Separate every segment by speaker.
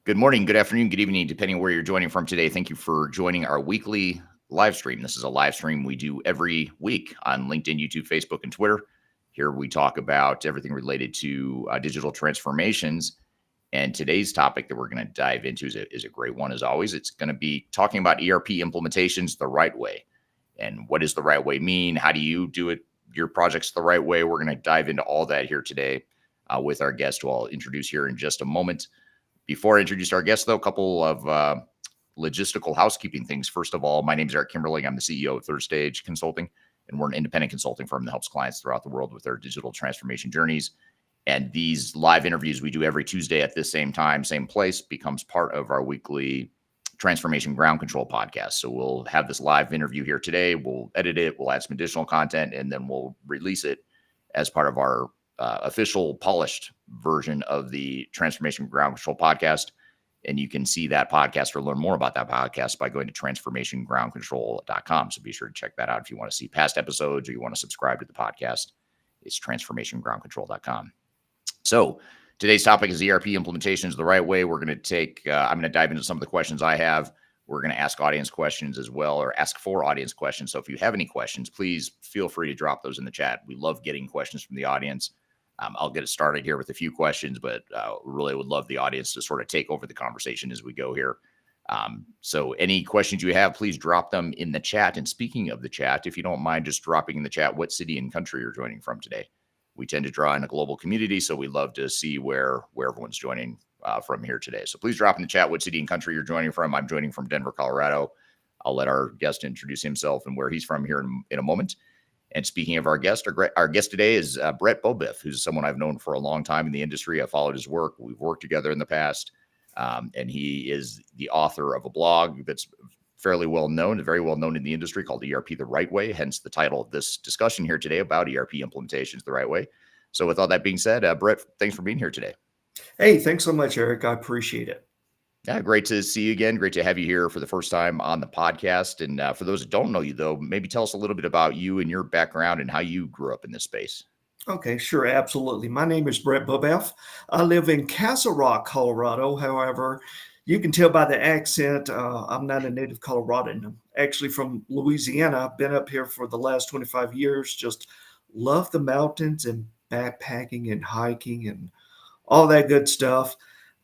Speaker 1: Good morning, good afternoon, good evening, depending on where you're joining from today. Thank you for joining our weekly live stream. This is a live stream we do every week on LinkedIn, YouTube, Facebook, and Twitter. Here we talk about everything related to digital transformations. And today's topic that we're going to dive into is a great one, as always. It's going to be talking about ERP implementations the right way. And what does the right way mean? How do you do it, your projects the right way? We're going to dive into all that here today with our guest, who I'll introduce here in just a moment. Before I introduce our guest, though, a couple of logistical housekeeping things. First of all, my name is Eric Kimberling. I'm the CEO of Third Stage Consulting, and we're an independent consulting firm that helps clients throughout the world with their digital transformation journeys. And these live interviews we do every Tuesday at this same time, same place, becomes part of our weekly Transformation Ground Control podcast. So we'll have this live interview here today. We'll edit it. We'll add some additional content, and then we'll release it as part of our official polished version of the Transformation Ground Control podcast. And you can see that podcast or learn more about that podcast by going to transformationgroundcontrol.com. So be sure to check that out if you want to see past episodes or you want to subscribe to the podcast. It's transformationgroundcontrol.com. So today's topic is ERP implementations the right way. We're going to I'm going to dive into some of the questions I have. We're going to ask audience questions as well, or ask for audience questions. So if you have any questions, please feel free to drop those in the chat. We love getting questions from the audience. I'll get it started here with a few questions, but really would love the audience to sort of take over the conversation as we go here. So any questions you have, please drop them in the chat. And speaking of the chat, if you don't mind just dropping in the chat what city and country you're joining from today. We tend to draw in a global community, so we love to see where everyone's joining from here today. So please drop in the chat what city and country you're joining from. I'm joining from Denver, Colorado. I'll let our guest introduce himself and where he's from here in a moment. And speaking of our guest today is Brett Beaubouef, who's someone I've known for a long time in the industry. I followed his work. We've worked together in the past. And he is the author of a blog that's fairly well known, very well known in the industry, called ERP The Right Way, hence the title of this discussion here today about ERP implementations the right way. So with all that being said, Brett, thanks for being here today.
Speaker 2: Hey, thanks so much, Eric. I appreciate it.
Speaker 1: Yeah, great to see you again. Great to have you here for the first time on the podcast. And for those that don't know you, though, maybe tell us a little bit about you and your background and how you grew up in this space.
Speaker 2: Okay, sure, absolutely. My name is Brett Beaubouef. I live in Castle Rock, Colorado. However, you can tell by the accent, I'm not a native Coloradan. I'm actually from Louisiana. I've been up here for the last 25 years. Just love the mountains and backpacking and hiking and all that good stuff.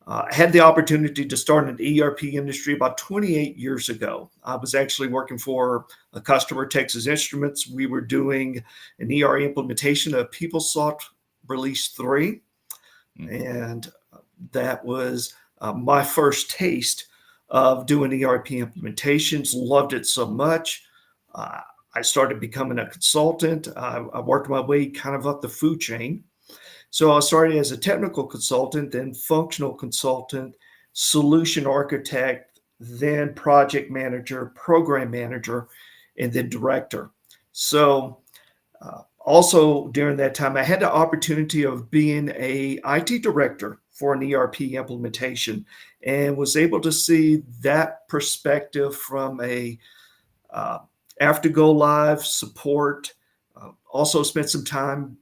Speaker 2: I had the opportunity to start in the ERP industry about 28 years ago. I was actually working for a customer, Texas Instruments. We were doing an ERP implementation of PeopleSoft Release 3. And that was my first taste of doing ERP implementations. Loved it so much. I started becoming a consultant. I worked my way kind of up the food chain. So I started as a technical consultant, then functional consultant, solution architect, then project manager, program manager, and then director. So also during that time, I had the opportunity of being a IT director for an ERP implementation and was able to see that perspective from a after go live support. Also spent some time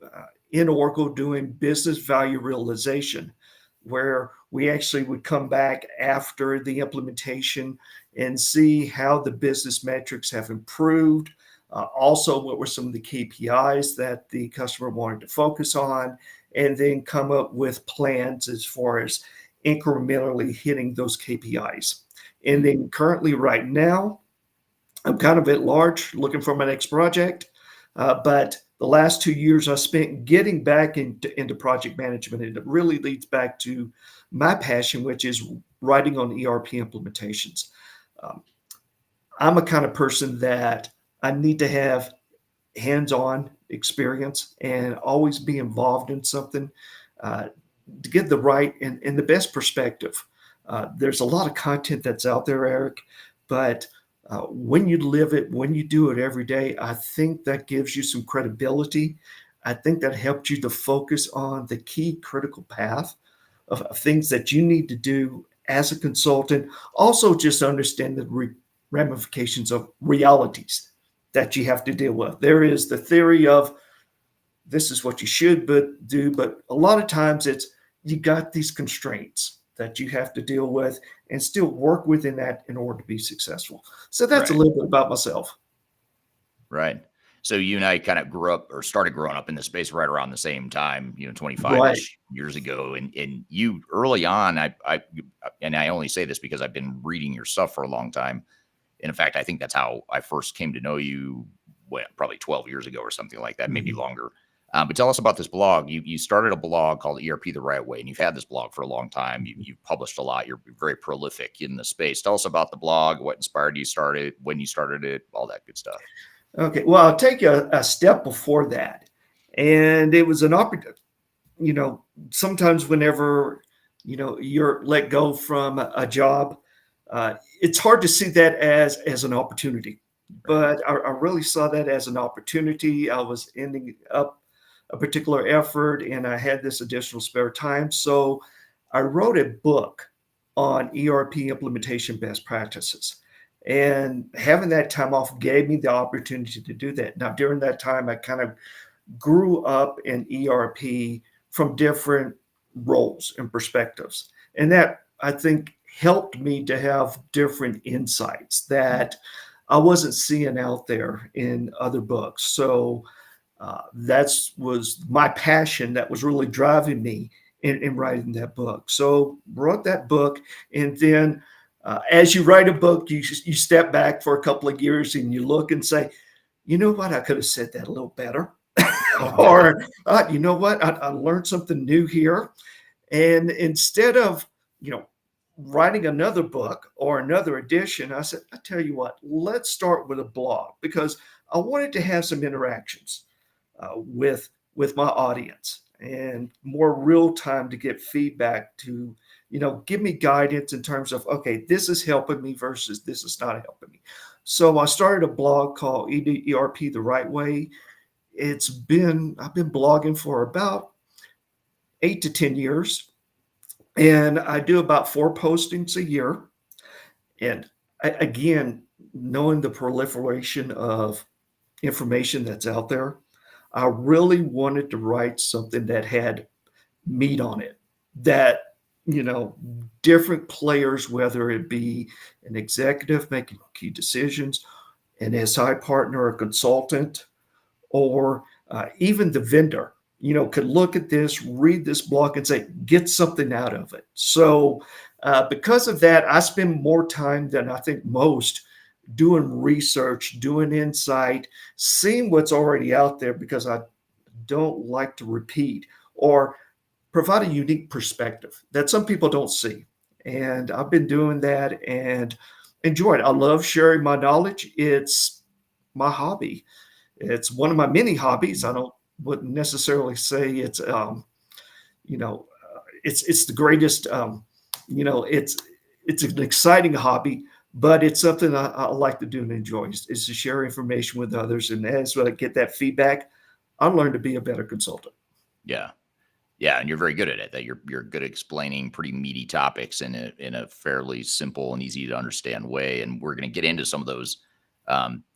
Speaker 2: in Oracle doing business value realization, where we actually would come back after the implementation and see how the business metrics have improved. Also, what were some of the KPIs that the customer wanted to focus on, and then come up with plans as far as incrementally hitting those KPIs. And then currently right now, I'm kind of at large looking for my next project, but the last 2 years I spent getting back into project management, and it really leads back to my passion, which is writing on ERP implementations. I'm a kind of person that I need to have hands-on experience and always be involved in something to get the right and the best perspective. There's a lot of content that's out there, Eric, but when you live it, when you do it every day, I think that gives you some credibility. I think that helps you to focus on the key critical path of things that you need to do as a consultant. Also, just understand the ramifications of realities that you have to deal with. There is the theory of this is what you should do, but a lot of times it's you got these constraints that you have to deal with and still work within that in order to be successful. So that's a
Speaker 1: Right.
Speaker 2: little bit about myself.
Speaker 1: Right. So you and I kind of grew up or started growing up in the space right around the same time,
Speaker 2: Right.
Speaker 1: 25-ish years ago. And you early on, and I only say this because I've been reading your stuff for a long time. And in fact, I think that's how I first came to know you, probably 12 years ago or something like that, maybe
Speaker 2: Mhm.
Speaker 1: longer. But tell us about this blog. You started a blog called ERP The Right Way, and you've had this blog for a long time. You've published a lot. You're very prolific in the space. Tell us about the blog, what inspired you start it, when you started it, all that good stuff.
Speaker 2: Okay. Well, I'll take you a step before that. And it was an opportunity, you know, sometimes whenever, you're let go from a job, it's hard to see that as an opportunity.
Speaker 1: Right.
Speaker 2: But I really saw that as an opportunity. I was ending up a particular effort and I had this additional spare time. So I wrote a book on ERP implementation best practices. And having that time off gave me the opportunity to do that. Now, during that time, I kind of grew up in ERP from different roles and perspectives. And that I think helped me to have different insights that I wasn't seeing out there in other books. So that's was my passion that was really driving me in writing that book. So wrote that book, and then as you write a book, you step back for a couple of years and you look and say, you know what, I could have said that a little better. Or you know what, I learned something new here. And instead of, writing another book or another edition, I said, I tell you what, let's start with a blog because I wanted to have some interactions with my audience and more real time to get feedback to, give me guidance in terms of, okay, this is helping me versus this is not helping me. So I started a blog called ERP The Right Way. I've been blogging for about 8 to 10 years, and I do about 4 postings a year. And again, knowing the proliferation of information that's out there, I really wanted to write something that had meat on it, that, you know, different players, whether it be an executive making key decisions, an SI partner, a consultant, or even the vendor, could look at this, read this blog, and say, get something out of it. So, because of that, I spend more time than I think most doing research, doing insight, seeing what's already out there because I don't like to repeat or provide a unique perspective that some people don't see. And I've been doing that and enjoy it. I love sharing my knowledge. It's my hobby. It's one of my many hobbies. I don't wouldn't necessarily say it's it's the greatest. It's an exciting hobby, but it's something I like to do and enjoy. Is to share information with others, and as I get that feedback, I learn to be a better consultant.
Speaker 1: Yeah. Yeah, and you're very good at it. That you're good at explaining pretty meaty topics in a fairly simple and easy to understand way. And we're going to get into some of those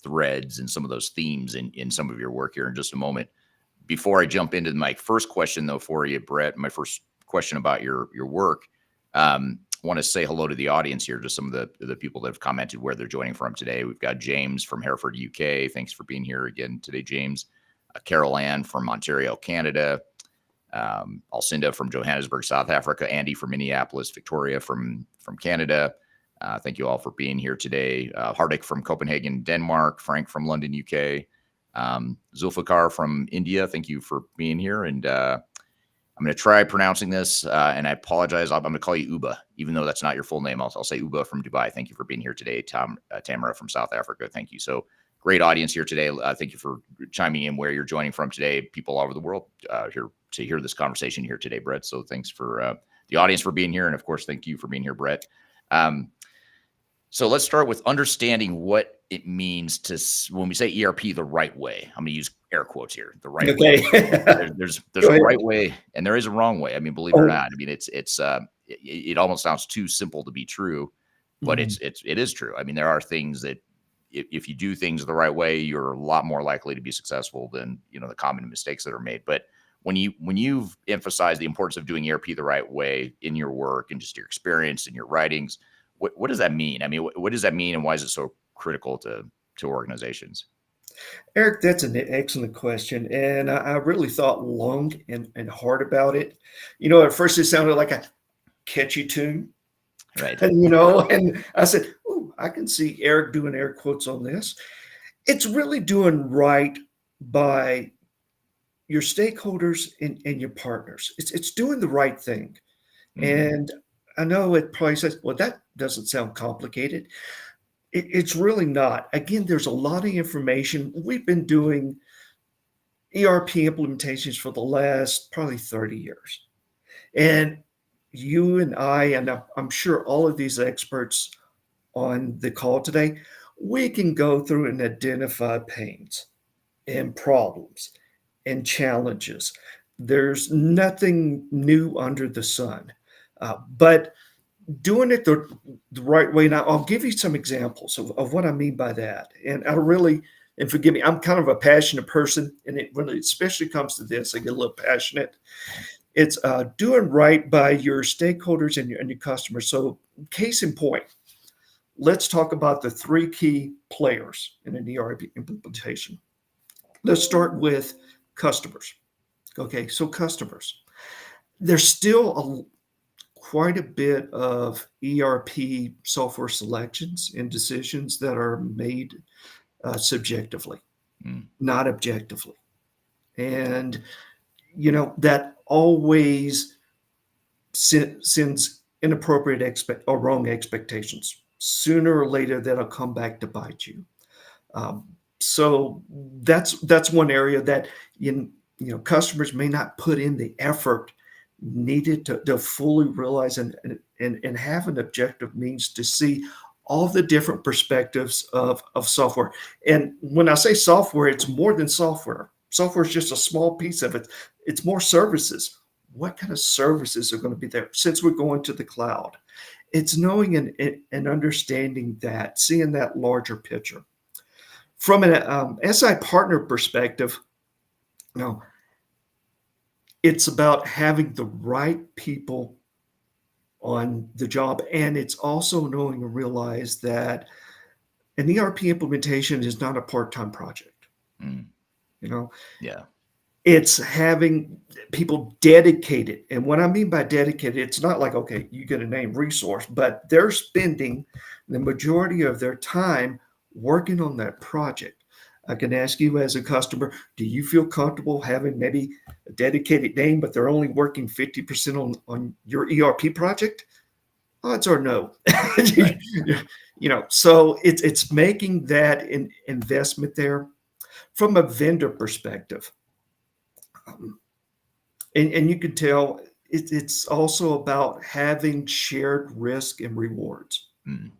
Speaker 1: threads and some of those themes in some of your work here in just a moment. Before I jump into my first question, though, for you, Brett, my first question about your work, I want to say hello to the audience here, just some of the people that have commented where they're joining from today. We've got James from Hereford, UK. Thanks for being here again today, James. Carol Ann from Ontario, Canada. Alcinda from Johannesburg, South Africa, Andy from Minneapolis, Victoria from Canada. Thank you all for being here today. Hardik from Copenhagen, Denmark, Frank from London, UK, Zulfikar from India. Thank you for being here. And I'm going to try pronouncing this, and I apologize. I'm going to call you Uba, even though that's not your full name. I'll say Uba from Dubai. Thank you for being here today. Tamara from South Africa. Thank you. So great audience here today. Thank you for chiming in where you're joining from today. People all over the world here to hear this conversation here today, Brett. So thanks for the audience for being here. And of course, thank you for being here, Brett. So let's start with understanding what it means when we say ERP the right way. I'm going to use air quotes here, the right way.
Speaker 2: Okay.
Speaker 1: There's
Speaker 2: Go
Speaker 1: a
Speaker 2: ahead.
Speaker 1: right way and there is a wrong way. I mean, believe it or
Speaker 2: Oh,
Speaker 1: not. I mean, it almost sounds too simple to be true, but
Speaker 2: mhm.
Speaker 1: it is true. I mean, there are things that if you do things the right way, you're a lot more likely to be successful than, the common mistakes that are made. But when you've emphasized the importance of doing ERP the right way in your work and just your experience and your writings, what does that mean? I mean, what does that mean, and why is it so critical to organizations?
Speaker 2: Eric, that's an excellent question. And I really thought long and hard about it. At first it sounded like a catchy tune,
Speaker 1: Right.
Speaker 2: and I said, "Ooh, I can see Eric doing air quotes on this." It's really doing right by your stakeholders and your partners. It's doing the right thing.
Speaker 1: Mm,
Speaker 2: And I know it probably says, well, that doesn't sound complicated. It's really not. Again, there's a lot of information. We've been doing ERP implementations for the last probably 30 years. And you and I, and I'm sure all of these experts on the call today, we can go through and identify pains and problems and challenges. There's nothing new under the sun. But doing it the right way. Now, I'll give you some examples of what I mean by that. And and forgive me, I'm kind of a passionate person. And when it especially comes to this, I get a little passionate. It's doing right by your stakeholders and your customers. So, case in point, let's talk about the three key players in an ERP implementation. Let's start with customers. Okay, so customers. There's still quite a bit of ERP software selections and decisions that are made subjectively,
Speaker 1: mm,
Speaker 2: not objectively. And, that always sends inappropriate or wrong expectations. Sooner or later, that'll come back to bite you. Um, so that's one area that customers may not put in the effort needed to fully realize and have an objective means to see all the different perspectives of software. And when I say software, it's more than software. Software is just a small piece of it. It's more services. What kind of services are going to be there since we're going to the cloud? It's knowing and understanding that, seeing that larger picture. From an SI partner perspective, it's about having the right people on the job. And it's also knowing and realize that an ERP implementation is not a part-time project.
Speaker 1: mm,
Speaker 2: You know,
Speaker 1: yeah.
Speaker 2: it's having people dedicated. And what I mean by dedicated, it's not like, okay, you get a name resource, but they're spending the majority of their time working on that project. I can ask you as a customer, do you feel comfortable having maybe a dedicated name, but they're only working 50% on your ERP project? Odds are no.
Speaker 1: Right.
Speaker 2: So it's making that investment there from a vendor perspective. Um, and you can tell it's also about having shared risk and rewards.
Speaker 1: Mm,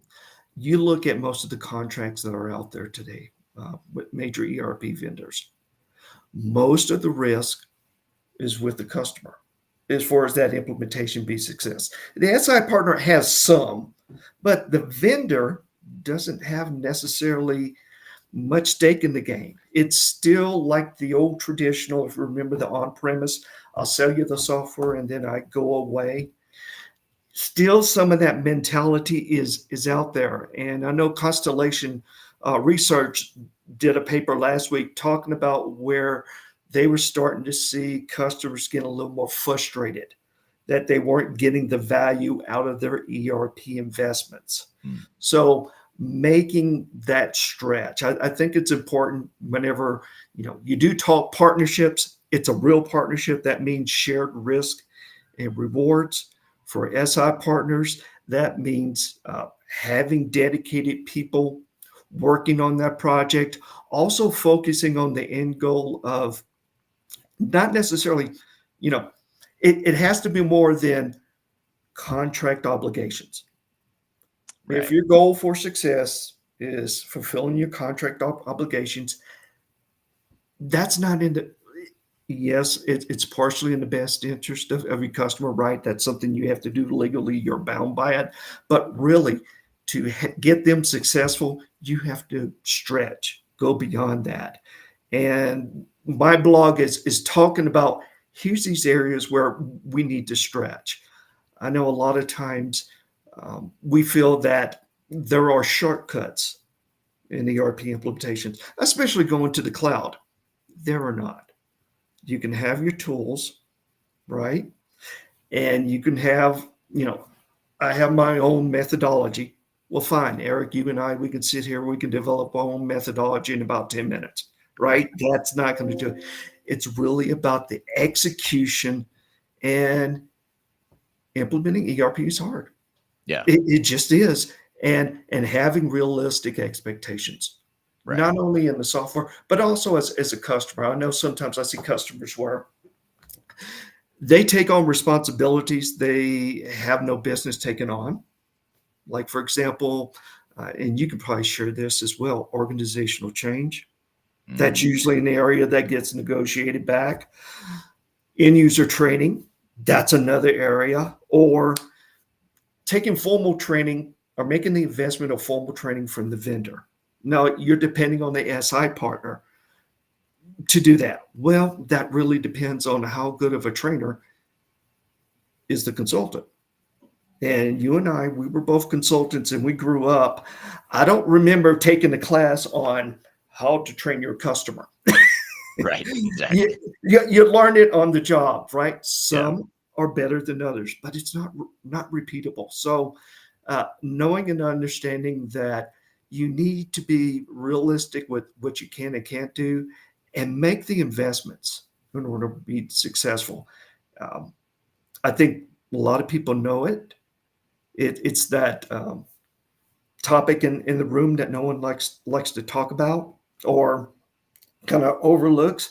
Speaker 2: You look at most of the contracts that are out there today with major ERP vendors, most of the risk is with the customer as far as that implementation be success. The SI partner has some, but the vendor doesn't have necessarily much stake in the game. It's still like the old traditional, if you remember the on-premise, I'll sell you the software and then I go away. Still some of that mentality is out there. And I know Constellation Research did a paper last week talking about where they were starting to see customers get a little more frustrated that they weren't getting the value out of their ERP investments.
Speaker 1: mm,
Speaker 2: So making that stretch, I think it's important whenever you do talk partnerships. It's a real partnership. That means shared risk and rewards. For SI partners, that means having dedicated people working on that project, also focusing on the end goal of not necessarily, it has to be more than contract obligations. If
Speaker 1: right.
Speaker 2: your goal for success is fulfilling your contract obligations, that's not in the, yes, it's partially in the best interest of your customer, right? That's something you have to do legally. You're bound by it. But really, to get them successful, you have to stretch, go beyond that. And my blog is talking about here's these areas where we need to stretch. I know a lot of times we feel that there are shortcuts in ERP implementations, especially going to the cloud. There are not. You can have your tools, right? And you can have, I have my own methodology. Well, fine, Eric, you and I, we can sit here, we can develop our own methodology in about 10 minutes,
Speaker 1: Right.
Speaker 2: right? That's not going to do it. It's really about the execution, and implementing ERP is hard.
Speaker 1: Yeah.
Speaker 2: It just is. And having realistic expectations,
Speaker 1: Right.
Speaker 2: not only in the software, but also as a customer. I know sometimes I see customers where they take on responsibilities they have no business taking on. Like, for example, and you can probably share this as well, organizational change. That's
Speaker 1: Mhm.
Speaker 2: usually an area that gets negotiated back. End user training, that's another area. Or taking formal training or making the investment of formal training from the vendor. Now, you're depending on the SI partner to do that. Well, that really depends on how good of a trainer is the consultant. And you and I, we were both consultants and we grew up. I don't remember taking a class on how to train your customer.
Speaker 1: Right.
Speaker 2: you,
Speaker 1: Exactly.
Speaker 2: you learn it on the job, right?
Speaker 1: Yeah.
Speaker 2: Some are better than others, but it's not repeatable. So, knowing and understanding that you need to be realistic with what you can and can't do, and make the investments in order to be successful. Um, I think a lot of people know it. It's that topic in the room that no one likes to talk about or kind of overlooks.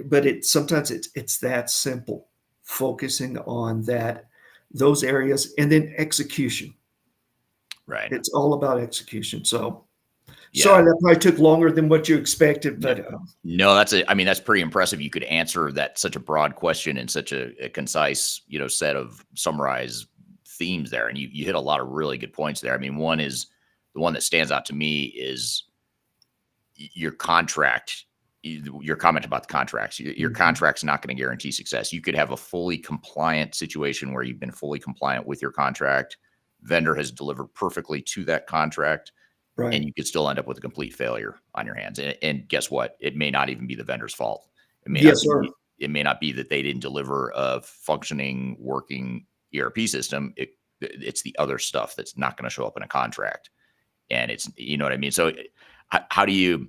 Speaker 2: But sometimes it's that simple, focusing on those areas, and then execution.
Speaker 1: Right.
Speaker 2: It's all about execution. So
Speaker 1: Yeah.
Speaker 2: sorry that probably took longer than what you expected,
Speaker 1: No,
Speaker 2: but
Speaker 1: no, I mean, that's pretty impressive. You could answer that such a broad question in such a concise, set of summarized themes there. And you hit a lot of really good points there. I mean, one is the one that stands out to me is your contract, your comment about the contracts. Your
Speaker 2: Mhm.
Speaker 1: contract's not going to guarantee success. You could have a fully compliant situation where you've been fully compliant with your contract. Vendor has delivered perfectly to that contract, and
Speaker 2: Right.
Speaker 1: you could still end up with a complete failure on your hands. And guess what? It may not even be the vendor's fault. It may not
Speaker 2: Yes, sir.
Speaker 1: be. It may not be that they didn't deliver a functioning, working ERP system. It's the other stuff that's not going to show up in a contract, and it's you know what I mean. So, how do you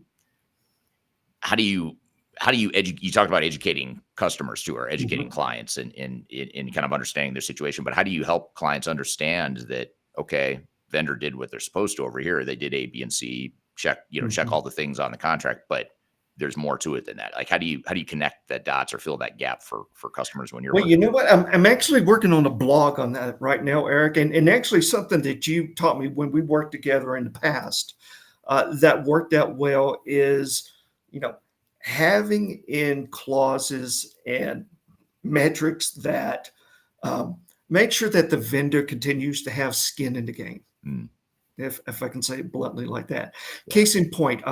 Speaker 1: how do you you talked about educating customers too, or educating
Speaker 2: Mhm.
Speaker 1: clients in kind of understanding their situation, but how do you help clients understand that, okay, vendor did what they're supposed to over here, they did A, B, and C, check
Speaker 2: Mhm.
Speaker 1: all the things on the contract, but there's more to it than that. Like, how do you connect the dots or fill that gap for customers when you're
Speaker 2: Well, you
Speaker 1: working
Speaker 2: know
Speaker 1: with
Speaker 2: what? I'm actually working on a blog on that right now, Eric, and actually something that you taught me when we worked together in the past that worked out well is, you know, having in clauses and metrics that um, make sure that the vendor continues to have skin in the game,
Speaker 1: them?
Speaker 2: if I can say it bluntly like that.
Speaker 1: Yeah.
Speaker 2: Case in point,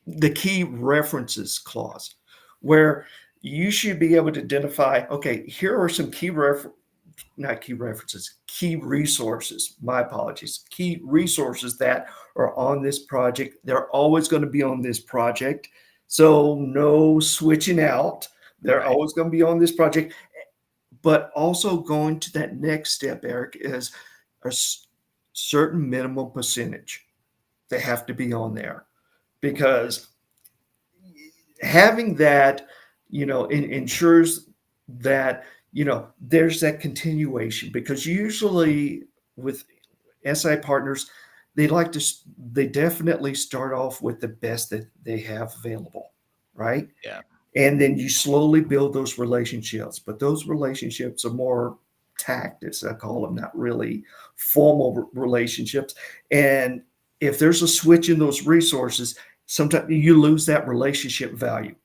Speaker 2: the key references clause, where you should be able to identify, okay, here are some not key references, key resources. My apologies. Key resources that are on this project. They're always going to be on this project. So no switching out. They're
Speaker 1: Right.
Speaker 2: always going to be on this project. But also going to that next step, Eric, is a certain minimum percentage. They have to be on there because having that, ensures that, there's that continuation because usually with SI partners, they definitely start off with the best that they have available, right?
Speaker 1: Yeah.
Speaker 2: And then you slowly build those relationships, but those relationships are more tactics, I call them, not really formal relationships. And if there's a switch in those resources, sometimes you lose that relationship value.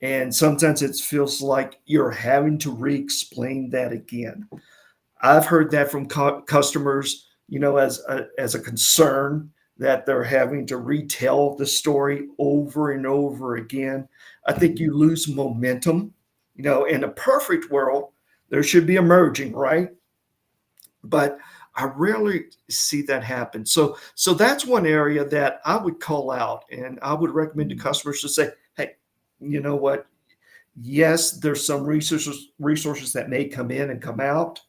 Speaker 2: And sometimes it feels like you're having to re-explain that again. I've heard that from customers, as a concern that they're having to retell the story over and over again. I think you lose momentum, In a perfect world, there should be a merging, right? But I rarely see that happen. So that's one area that I would call out, and I would recommend to customers to say, hey, you know what? Yes, there's some resources that may come in and come out,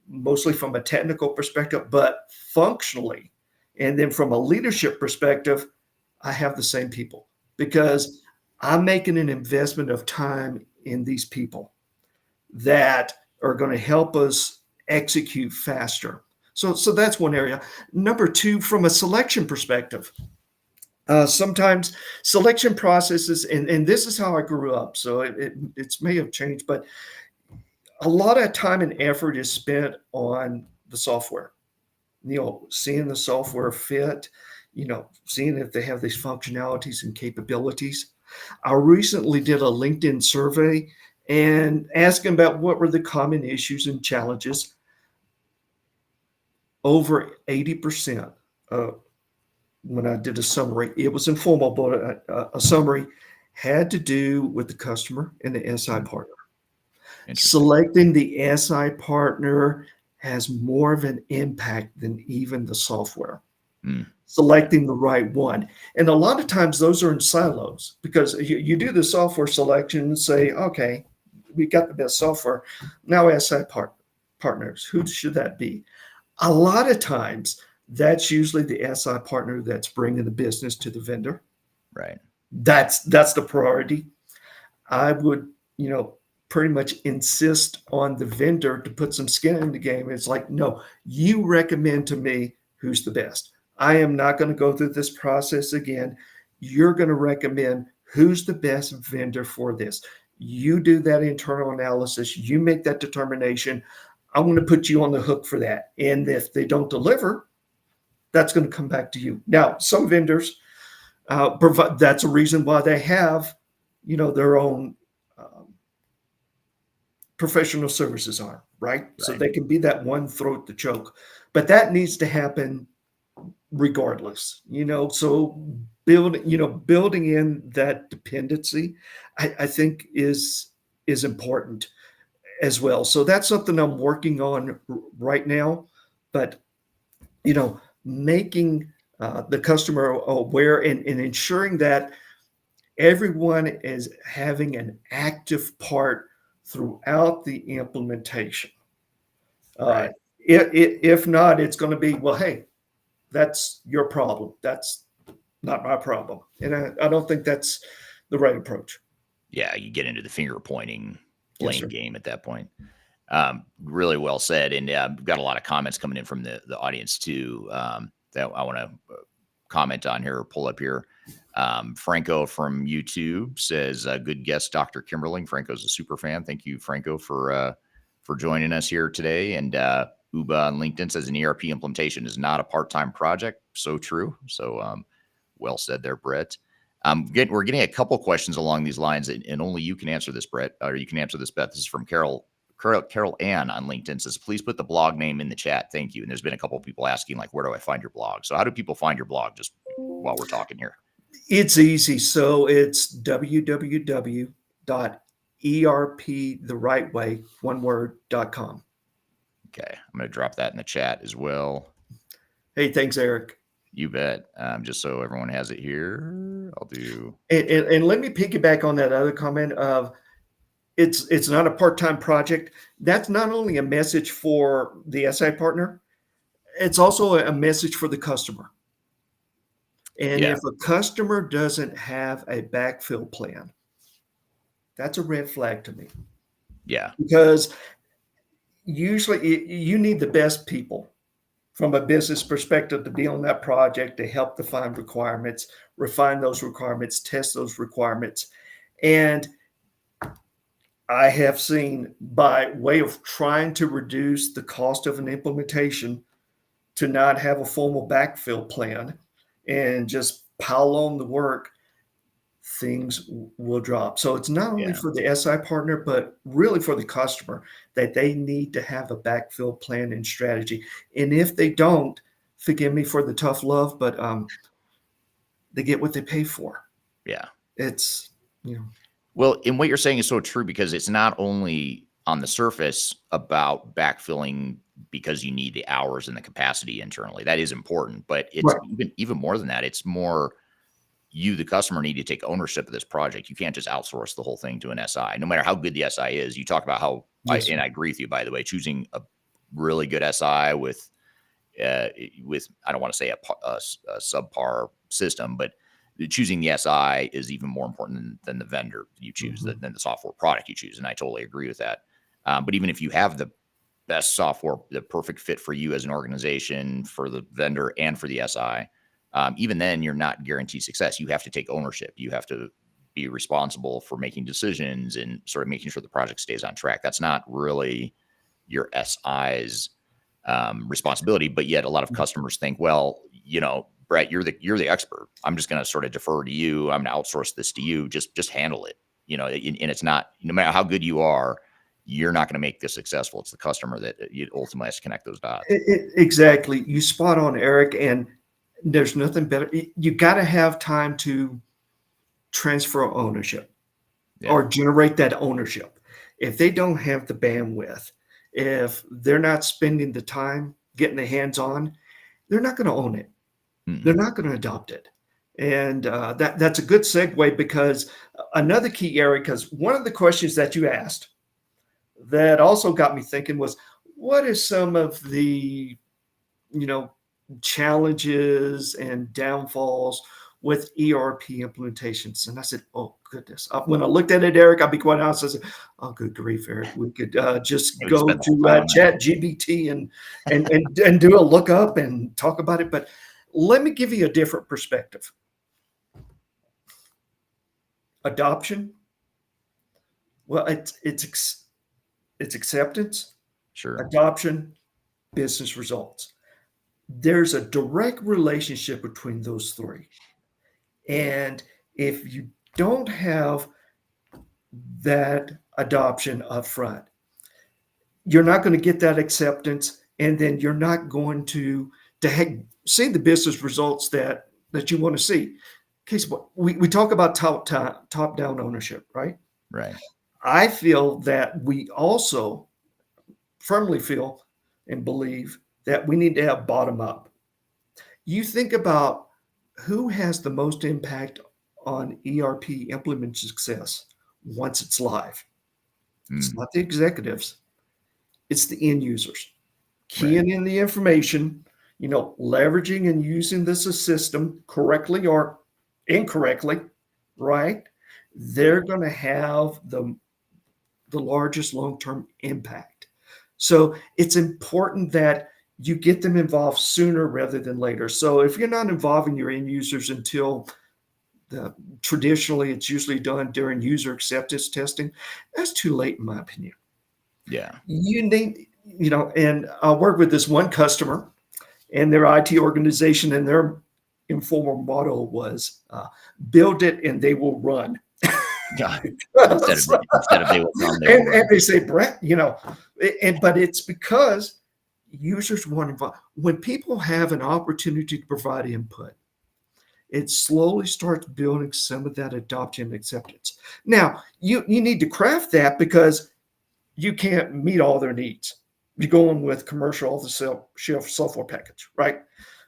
Speaker 2: mostly from a technical perspective, but functionally, and then from a leadership perspective, I have the same people because I'm making an investment of time in these people that are going to help us execute faster. So that's one area. Number two, from a selection perspective, sometimes selection processes, and this is how I grew up, so it may have changed, but a lot of time and effort is spent on the software. Seeing the software fit, seeing if they have these functionalities and capabilities. I recently did a LinkedIn survey and asking about what were the common issues and challenges. Over 80%, when I did a summary, it was informal, but a summary had to do with the customer and the SI partner.
Speaker 1: Interesting.
Speaker 2: Selecting the SI partner has more of an impact than even the software.
Speaker 1: Mm.
Speaker 2: Selecting the right one. And a lot of times those are in silos because you do the software selection and say, okay, we got the best software. Now SI partners, who should that be? A lot of times that's usually the SI partner that's bringing the business to the vendor.
Speaker 1: Right.
Speaker 2: That's the priority. I would, pretty much insist on the vendor to put some skin in the game. It's like, no, you recommend to me who's the best. I am not going to go through this process again. You're going to recommend who's the best vendor for this. You do that internal analysis. You make that determination. I'm going to put you on the hook for that. And if they don't deliver, that's going to come back to you. Now, some vendors provide. That's a reason why they have, their own professional services arm, right? So they can be that one throat to choke, but that needs to happen regardless. So building in that dependency, I think is important as well. So that's something I'm working on right now. But making the customer aware and ensuring that everyone is having an active part throughout the implementation.
Speaker 1: Right.
Speaker 2: If not, it's going to be, well, hey, that's your problem. That's not my problem. And I don't think that's the right approach.
Speaker 1: Yeah, you get into the finger pointing
Speaker 2: Yes,
Speaker 1: blame
Speaker 2: sir.
Speaker 1: game at that point. Really well said. And we've got a lot of comments coming in from the audience too, that I want to comment on here or pull up here. Franco from YouTube says, good guest, Dr. Kimberling. Franco's a super fan. Thank you, Franco, for joining us here today. And Uba on LinkedIn says an ERP implementation is not a part-time project. So true. So well said there, Brett. We're getting a couple questions along these lines, and only you can answer this, Brett, or you can answer this, Beth. This is from Carol Ann on LinkedIn. Says, please put the blog name in the chat. Thank you. And there's been a couple of people asking, like, where do I find your blog? So how do people find your blog, just while we're talking here?
Speaker 2: It's easy. So it's www.erptherightway, one word.com.
Speaker 1: Okay. I'm going to drop that in the chat as well.
Speaker 2: Hey, thanks, Eric.
Speaker 1: You bet. Just so everyone has it here, I'll do.
Speaker 2: And let me piggyback on that other comment of it's not a part-time project. That's not only a message for the SI partner, it's also a message for the customer. And
Speaker 1: Yeah.
Speaker 2: if a customer doesn't have a backfill plan, that's a red flag to me.
Speaker 1: Yeah.
Speaker 2: Because usually you need the best people from a business perspective to be on that project to help define requirements, refine those requirements, test those requirements. And I have seen, by way of trying to reduce the cost of an implementation, to not have a formal backfill plan and just pile on the work, things will drop. So it's not only for the SI partner, but really for the customer, that they need to have a backfill plan and strategy. And if they don't, forgive me for the tough love, but they get what they pay for.
Speaker 1: Yeah.
Speaker 2: It's,
Speaker 1: Well, and what you're saying is so true because it's not only on the surface about backfilling because you need the hours and the capacity internally. That is important, but it's
Speaker 2: Right.
Speaker 1: even more than that. It's more you, the customer, need to take ownership of this project. You can't just outsource the whole thing to an SI, no matter how good the SI is. You talk about how,
Speaker 2: Yes,
Speaker 1: and
Speaker 2: sir.
Speaker 1: I agree with you, by the way, choosing a really good SI with I don't want to say a subpar system, but choosing the SI is even more important than the vendor you choose,
Speaker 2: Mhm.
Speaker 1: than the software product you choose. And I totally agree with that. But even if you have the best software, the perfect fit for you as an organization, for the vendor, and for the SI, even then you're not guaranteed success. You have to take ownership. You have to be responsible for making decisions and sort of making sure the project stays on track. That's not really your SI's responsibility, but yet a lot of customers think, well, Brett, you're the expert. I'm just going to sort of defer to you. I'm going to outsource this to you. Just handle it. And it's not, no matter how good you are, you're not going to make this successful. It's the customer that you ultimately has to connect those dots.
Speaker 2: Exactly. You spot on, Eric. And there's nothing better. You got to have time to transfer ownership
Speaker 1: Yeah.
Speaker 2: or generate that ownership. If they don't have the bandwidth, if they're not spending the time getting the hands on, they're not going to own it. They're
Speaker 1: Mm-mm.
Speaker 2: not going to adopt it. And that's a good segue because another key area, because one of the questions that you asked that also got me thinking was, what is some of the, you know, challenges and downfalls with ERP implementations? And I said, oh, goodness. When I looked at it, Eric, I'll be quite honest. I said, oh, good grief, Eric. We could just
Speaker 1: We just
Speaker 2: go
Speaker 1: spent the whole
Speaker 2: to
Speaker 1: time on that.
Speaker 2: Chat GBT and do a lookup and talk about it. But let me give you a different perspective. Adoption, well, it's acceptance,
Speaker 1: Sure.
Speaker 2: adoption, business results. There's a direct relationship between those three. And if you don't have that adoption up front, you're not going to get that acceptance, and then you're not going see the business results that you want to see. Case what we talk about top down ownership, right?
Speaker 1: Right.
Speaker 2: I feel that we also firmly feel and believe that we need to have bottom up. You think about who has the most impact on ERP implement success once it's live. It's
Speaker 1: Mm.
Speaker 2: not the executives, it's the end users.
Speaker 1: Right.
Speaker 2: Keying in the information, leveraging and using this as system correctly or incorrectly, right? They're going to have the largest long-term impact. So it's important that you get them involved sooner rather than later. So if you're not involving your end users until traditionally it's usually done during user acceptance testing, that's too late in my opinion.
Speaker 1: Yeah.
Speaker 2: You need, and I work with this one customer and their IT organization, and their informal motto was build it and they will run.
Speaker 1: Yeah. Instead of
Speaker 2: So-
Speaker 1: they will come, they will
Speaker 2: and
Speaker 1: run.
Speaker 2: they say, Brett, but it's because users want involved. When people have an opportunity to provide input, it slowly starts building some of that adoption and acceptance. Now, you need to craft that because you can't meet all their needs. You're going with commercial off-the-shelf software package, right?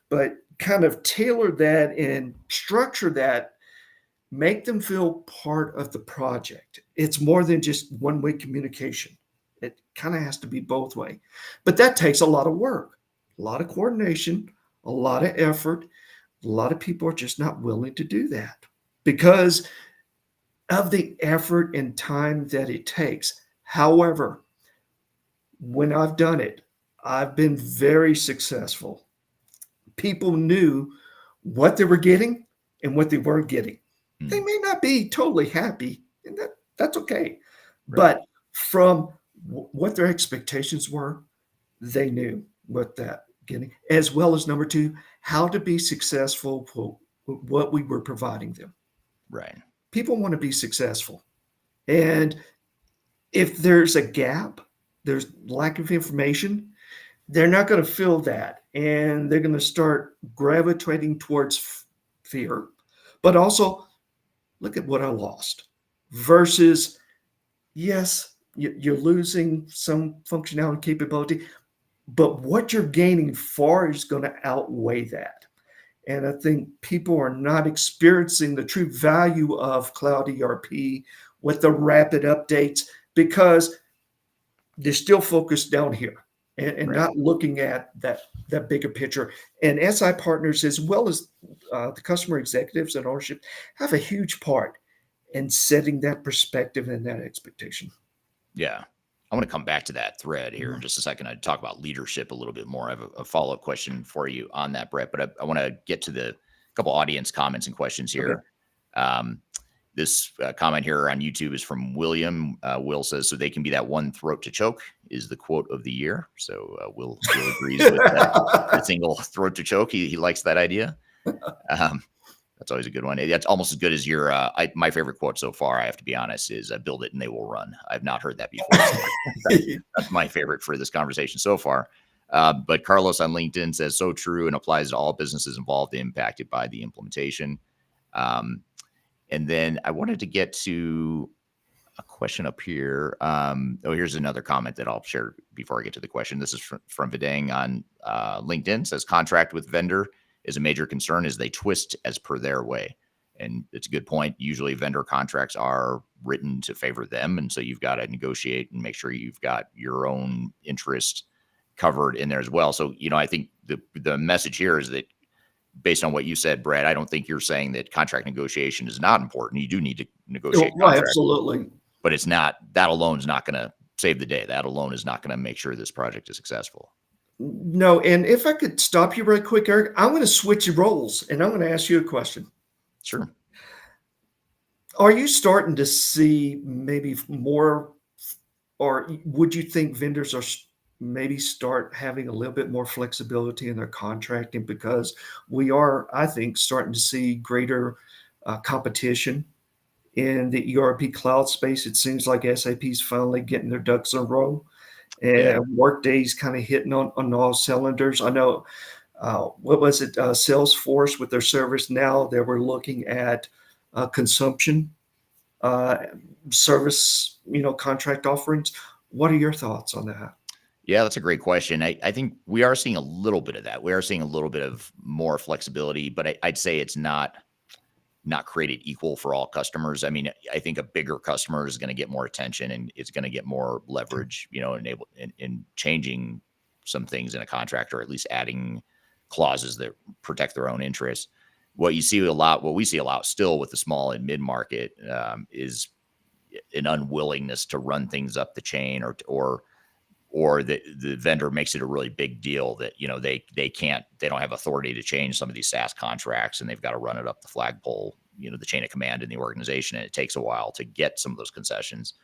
Speaker 2: But kind of tailor that and structure that, make them feel part of the project. It's more than just one-way communication. It kind of has to be both way. But that takes a lot of work, a lot of coordination, a lot of effort. A lot of people are just not willing to do that because of the effort and time that it takes. However, when I've done it, I've been very successful. People knew what they were getting and what they weren't getting. They
Speaker 1: Mm.
Speaker 2: may not be totally happy, and that's okay.
Speaker 1: Right.
Speaker 2: But from what their expectations were, they knew what that getting, as well as number two, how to be successful for what we were providing them.
Speaker 1: Right.
Speaker 2: People want to be successful. And if there's a gap, there's lack of information, they're not going to fill that. And they're going to start gravitating towards fear. But also, look at what I lost. versus, yes, you're losing some functionality capability, but what you're gaining far is going to outweigh that. And I think people are not experiencing the true value of cloud ERP with the rapid updates because they're still focused down here and
Speaker 1: Right.
Speaker 2: not looking at that bigger picture. And SI partners, as well as the customer executives and ownership, have a huge part in setting that perspective and that expectation.
Speaker 1: Yeah. I want to come back to that thread here in
Speaker 2: Mhm.
Speaker 1: just a second. I talk about leadership a little bit more. I have a follow-up question for you on that, Brett, but I want to get to the couple audience comments and questions
Speaker 2: Okay.
Speaker 1: here. Um, this comment here on YouTube is from William. Will says, so they can be that one throat to choke is the quote of the year. So Will agrees with the single throat to choke. He likes that idea. Um, that's always a good one. That's almost as good as your my favorite quote so far, I have to be honest, is build it and they will run. I've not heard that before. So that's my favorite for this conversation so far. But Carlos on LinkedIn says, so true and applies to all businesses involved impacted by the implementation. Um, and then I wanted to get to a question up here. Here's another comment that I'll share before I get to the question. This is from Vidang on LinkedIn. Says contract with vendor is a major concern as they twist as per their way. And it's a good point. Usually vendor contracts are written to favor them. And so you've got to negotiate and make sure you've got your own interest covered in there as well. So, I think the message here is that based on what you said, Brad, I don't think you're saying that contract negotiation is not important. You do need to negotiate
Speaker 2: Right,
Speaker 1: contracts,
Speaker 2: absolutely.
Speaker 1: but it's not, that alone is not going to save the day. That alone is not going to make sure this project is successful.
Speaker 2: No, and if I could stop you right quick, Eric, I'm going to switch roles and I'm going to ask you a question.
Speaker 1: Sure.
Speaker 2: Are you starting to see maybe more, or would you think vendors are maybe start having a little bit more flexibility in their contracting because we are, I think, starting to see greater competition in the ERP cloud space? It seems like SAP's finally getting their ducks in a row,
Speaker 1: Yeah.
Speaker 2: and Workday's kind of hitting on all cylinders. I know, what was it, Salesforce with their service now, they were looking at consumption uh, service, contract offerings. What are your thoughts on that?
Speaker 1: Yeah, that's a great question. I think we are seeing a little bit of that. We are seeing a little bit of more flexibility, but I'd say it's not created equal for all customers. I mean, I think a bigger customer is going to get more attention and it's going to get more leverage, enable in changing some things in a contract or at least adding clauses that protect their own interests. What we see a lot still with the small and mid market is an unwillingness to run things up the chain or the vendor makes it a really big deal that they don't have authority to change some of these SaaS contracts and they've got to run it up the flagpole, the chain of command in the organization, and it takes a while to get some of those concessions.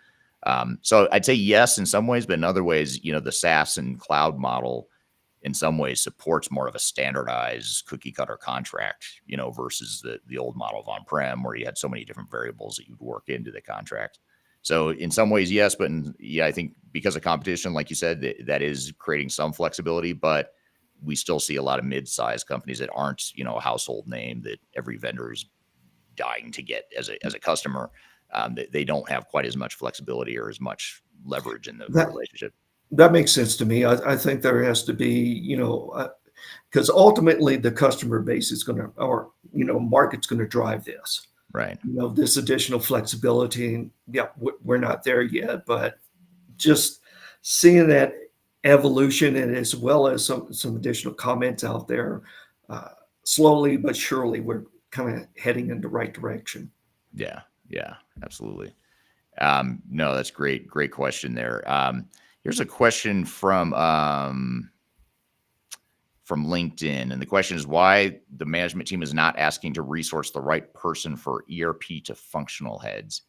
Speaker 1: So I'd say yes in some ways, but in other ways, the SaaS and cloud model in some ways supports more of a standardized cookie cutter contract, versus the old model of on-prem where you had so many different variables that you'd work into the contract. So in some ways, yes, but I think because of competition, like you said, that is creating some flexibility, but we still see a lot of mid-sized companies that aren't, a household name that every vendor is dying to get as a customer. They don't have quite as much flexibility or as much leverage in the
Speaker 2: That
Speaker 1: relationship.
Speaker 2: that makes sense to me. I think there has to be, because ultimately the customer base is going to, or market's going to drive this.
Speaker 1: Right.
Speaker 2: This additional flexibility. And yeah, we're not there yet, but just seeing that evolution and as well as some additional comments out there, uh, slowly but surely, we're kind of heading in the right direction.
Speaker 1: Yeah. Yeah. Absolutely. No, that's great. Great question there. Here's a question from LinkedIn, and the question is why the management team is not asking to resource the right person for ERP to functional heads.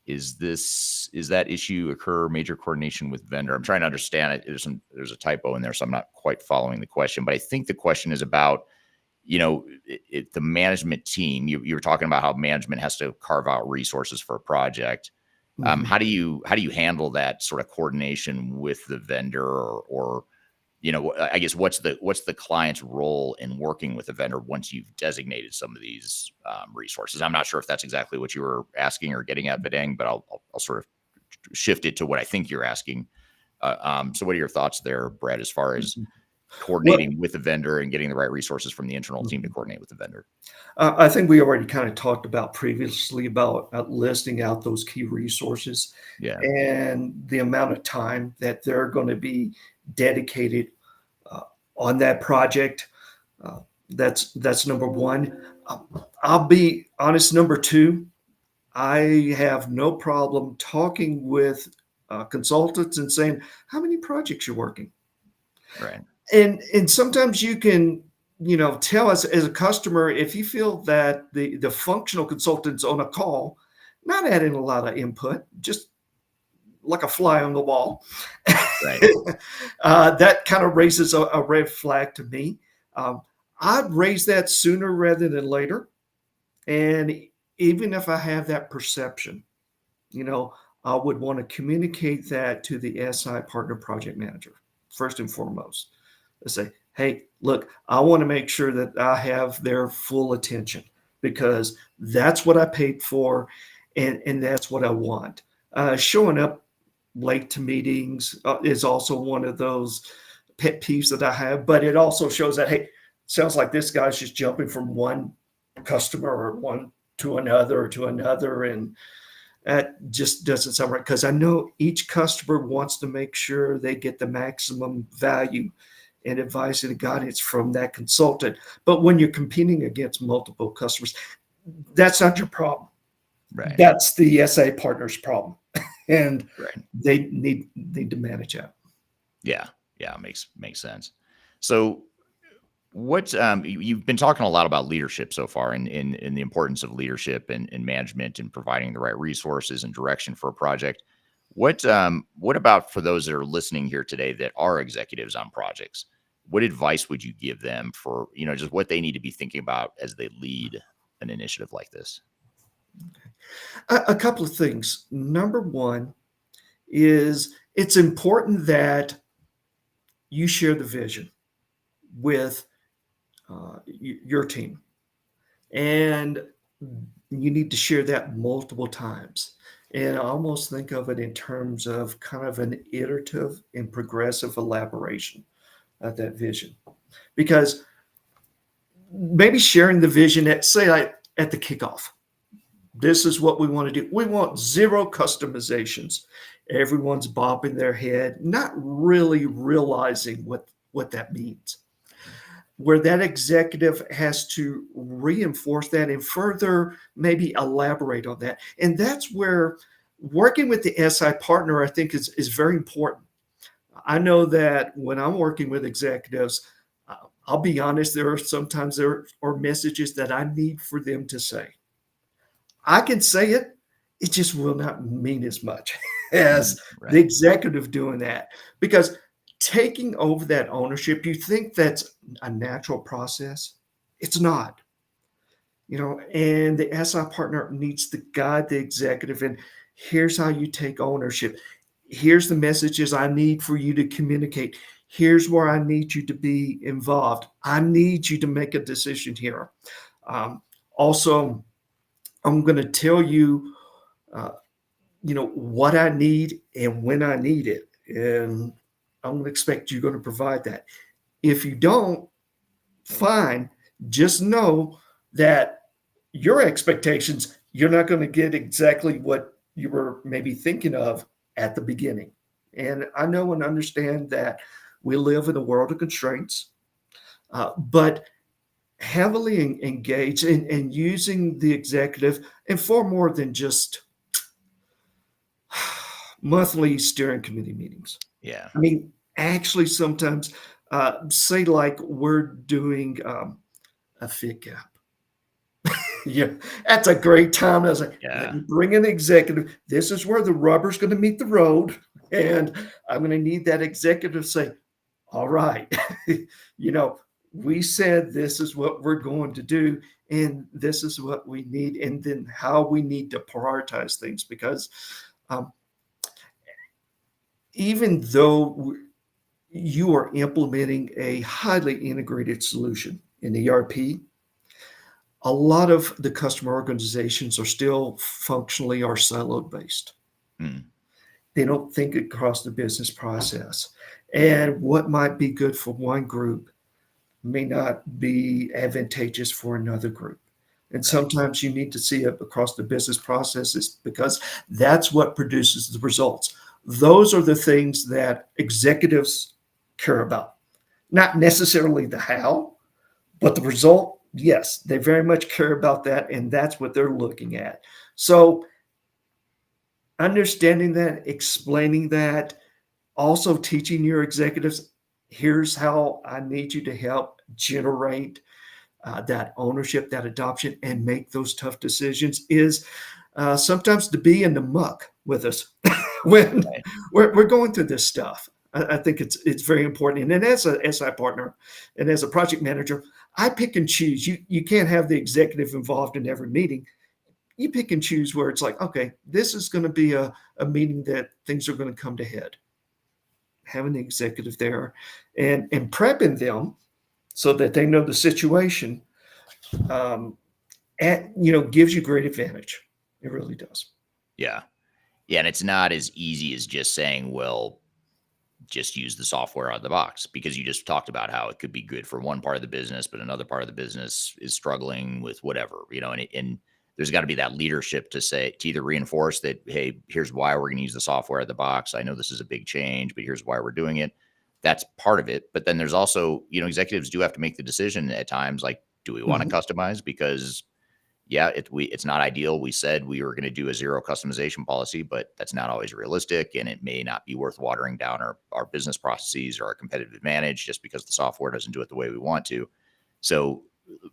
Speaker 1: Is that issue occur major coordination with vendor? I'm trying to understand it. There's a typo in there, so I'm not quite following the question. But I think the question is about the management team. You were talking about how management has to carve out resources for a project.
Speaker 2: Mhm.
Speaker 1: How do you handle that sort of coordination with the vendor or I guess what's the client's role in working with a vendor once you've designated some of these resources? I'm not sure if that's exactly what you were asking or getting at, Vidang, but I'll sort of shift it to what I think you're asking. So what are your thoughts there, Brad, as far as
Speaker 2: Well,
Speaker 1: coordinating with the vendor and getting the right resources from the internal team to coordinate with the vendor?
Speaker 2: I think we already kind of talked about previously about listing out those key resources
Speaker 1: Yeah.
Speaker 2: and the amount of time that they're going to be dedicated uh, on that project. Uh, that's number one. I'll be honest. Number two, I have no problem talking with consultants and saying how many projects you're working.
Speaker 1: Right.
Speaker 2: And sometimes you can, tell us as a customer if you feel that the functional consultant's on a call, not adding a lot of input, just like a fly on the wall.
Speaker 1: Right.
Speaker 2: That kind of raises a red flag to me. Um, I'd raise that sooner rather than later. And even if I have that perception, you know, I would want to communicate that to the SI partner project manager first and foremost. I say, hey, look, I want to make sure that I have their full attention because that's what I paid for and that's what I want. Showing up late to meetings is also one of those pet peeves that I have, but it also shows that, hey, sounds like this guy's just jumping from one customer or one to another. And that just doesn't sound right because I know each customer wants to make sure they get the maximum value and advice and guidance from that consultant. But when you're competing against multiple customers, that's not your problem.
Speaker 1: Right.
Speaker 2: That's the SA partner's problem, and
Speaker 1: Right.
Speaker 2: they need to manage that.
Speaker 1: Yeah. Yeah. Makes sense. So what you've been talking a lot about leadership so far and the importance of leadership and management and providing the right resources and direction for a project. What about for those that are listening here today that are executives on projects? What advice would you give them for, just what they need to be thinking about as they lead an initiative like this?
Speaker 2: A couple of things. Number one is it's important that you share the vision with your team. And you need to share that multiple times. And I almost think of it in terms of kind of an iterative and progressive elaboration of that vision. Because maybe sharing the vision at, say, like at the kickoff, this is what we want to do. We want zero customizations. Everyone's bobbing their head, not really realizing what that means, where that executive has to reinforce that and further maybe elaborate on that. And that's where working with the SI partner, I think, is very important. I know that when I'm working with executives, I'll be honest, there are messages that I need for them to say. I can say it, it just will not mean as much as the
Speaker 1: Right.
Speaker 2: executive doing that. Because taking over that ownership, you think that's a natural process. It's not, and the SI partner needs to guide the executive. And here's how you take ownership. Here's the messages I need for you to communicate. Here's where I need you to be involved. I need you to make a decision here. Also, I'm going to tell you, uh, what I need and when I need it. And I'm going to expect you're going to provide that. If you don't, fine. Just know that your expectations, you're not going to get exactly what you were maybe thinking of at the beginning. And I know and understand that we live in a world of constraints, but heavily engaged in using the executive and far more than just monthly steering committee meetings.
Speaker 1: Yeah.
Speaker 2: I mean, actually, sometimes, say, like we're doing a fit gap. Yeah, that's a great time. I was like, let
Speaker 1: Yeah.
Speaker 2: me bring in the executive. This is where the rubber's going to meet the road. And I'm going to need that executive to say, all right, you know, we said this is what we're going to do, and this is what we need, and then how we need to prioritize things. Because um, even though you are implementing a highly integrated solution in ERP. A lot of the customer organizations are still functionally or siloed based.
Speaker 1: Mm,
Speaker 2: They don't think across the business process. And what might be good for one group may not be advantageous for another group. And
Speaker 1: right.
Speaker 2: sometimes you need to see it across the business processes because that's what produces the results. Those are the things that executives care about, not necessarily the how, but the result. Yes, they very much care about that, and that's what they're looking at. So, understanding that, explaining that, also teaching your executives, here's how I need you to help generate that ownership, that adoption, and make those tough decisions is sometimes to be in the muck with us when
Speaker 1: Right.
Speaker 2: we're going through this stuff. I think it's very important. And then as a SI partner and as a project manager, I pick and choose. You can't have the executive involved in every meeting. You pick and choose where it's like, okay, this is going to be a meeting that things are going to come to head. Having the executive there and prepping them so that they know the situation, um, gives you great advantage. It really does.
Speaker 1: Yeah. Yeah. And it's not as easy as just saying, well, just use the software out of the box, because you just talked about how it could be good for one part of the business, but another part of the business is struggling with whatever, and there's got to be that leadership to say, to either reinforce that, hey, here's why we're going to use the software out of the box. I know this is a big change, but here's why we're doing it. That's part of it. But then there's also, executives do have to make the decision at times, like, do we want to
Speaker 2: Mhm.
Speaker 1: customize? Because yeah, it's not ideal. We said we were going to do a zero customization policy, but that's not always realistic, and it may not be worth watering down our business processes or our competitive advantage just because the software doesn't do it the way we want to. So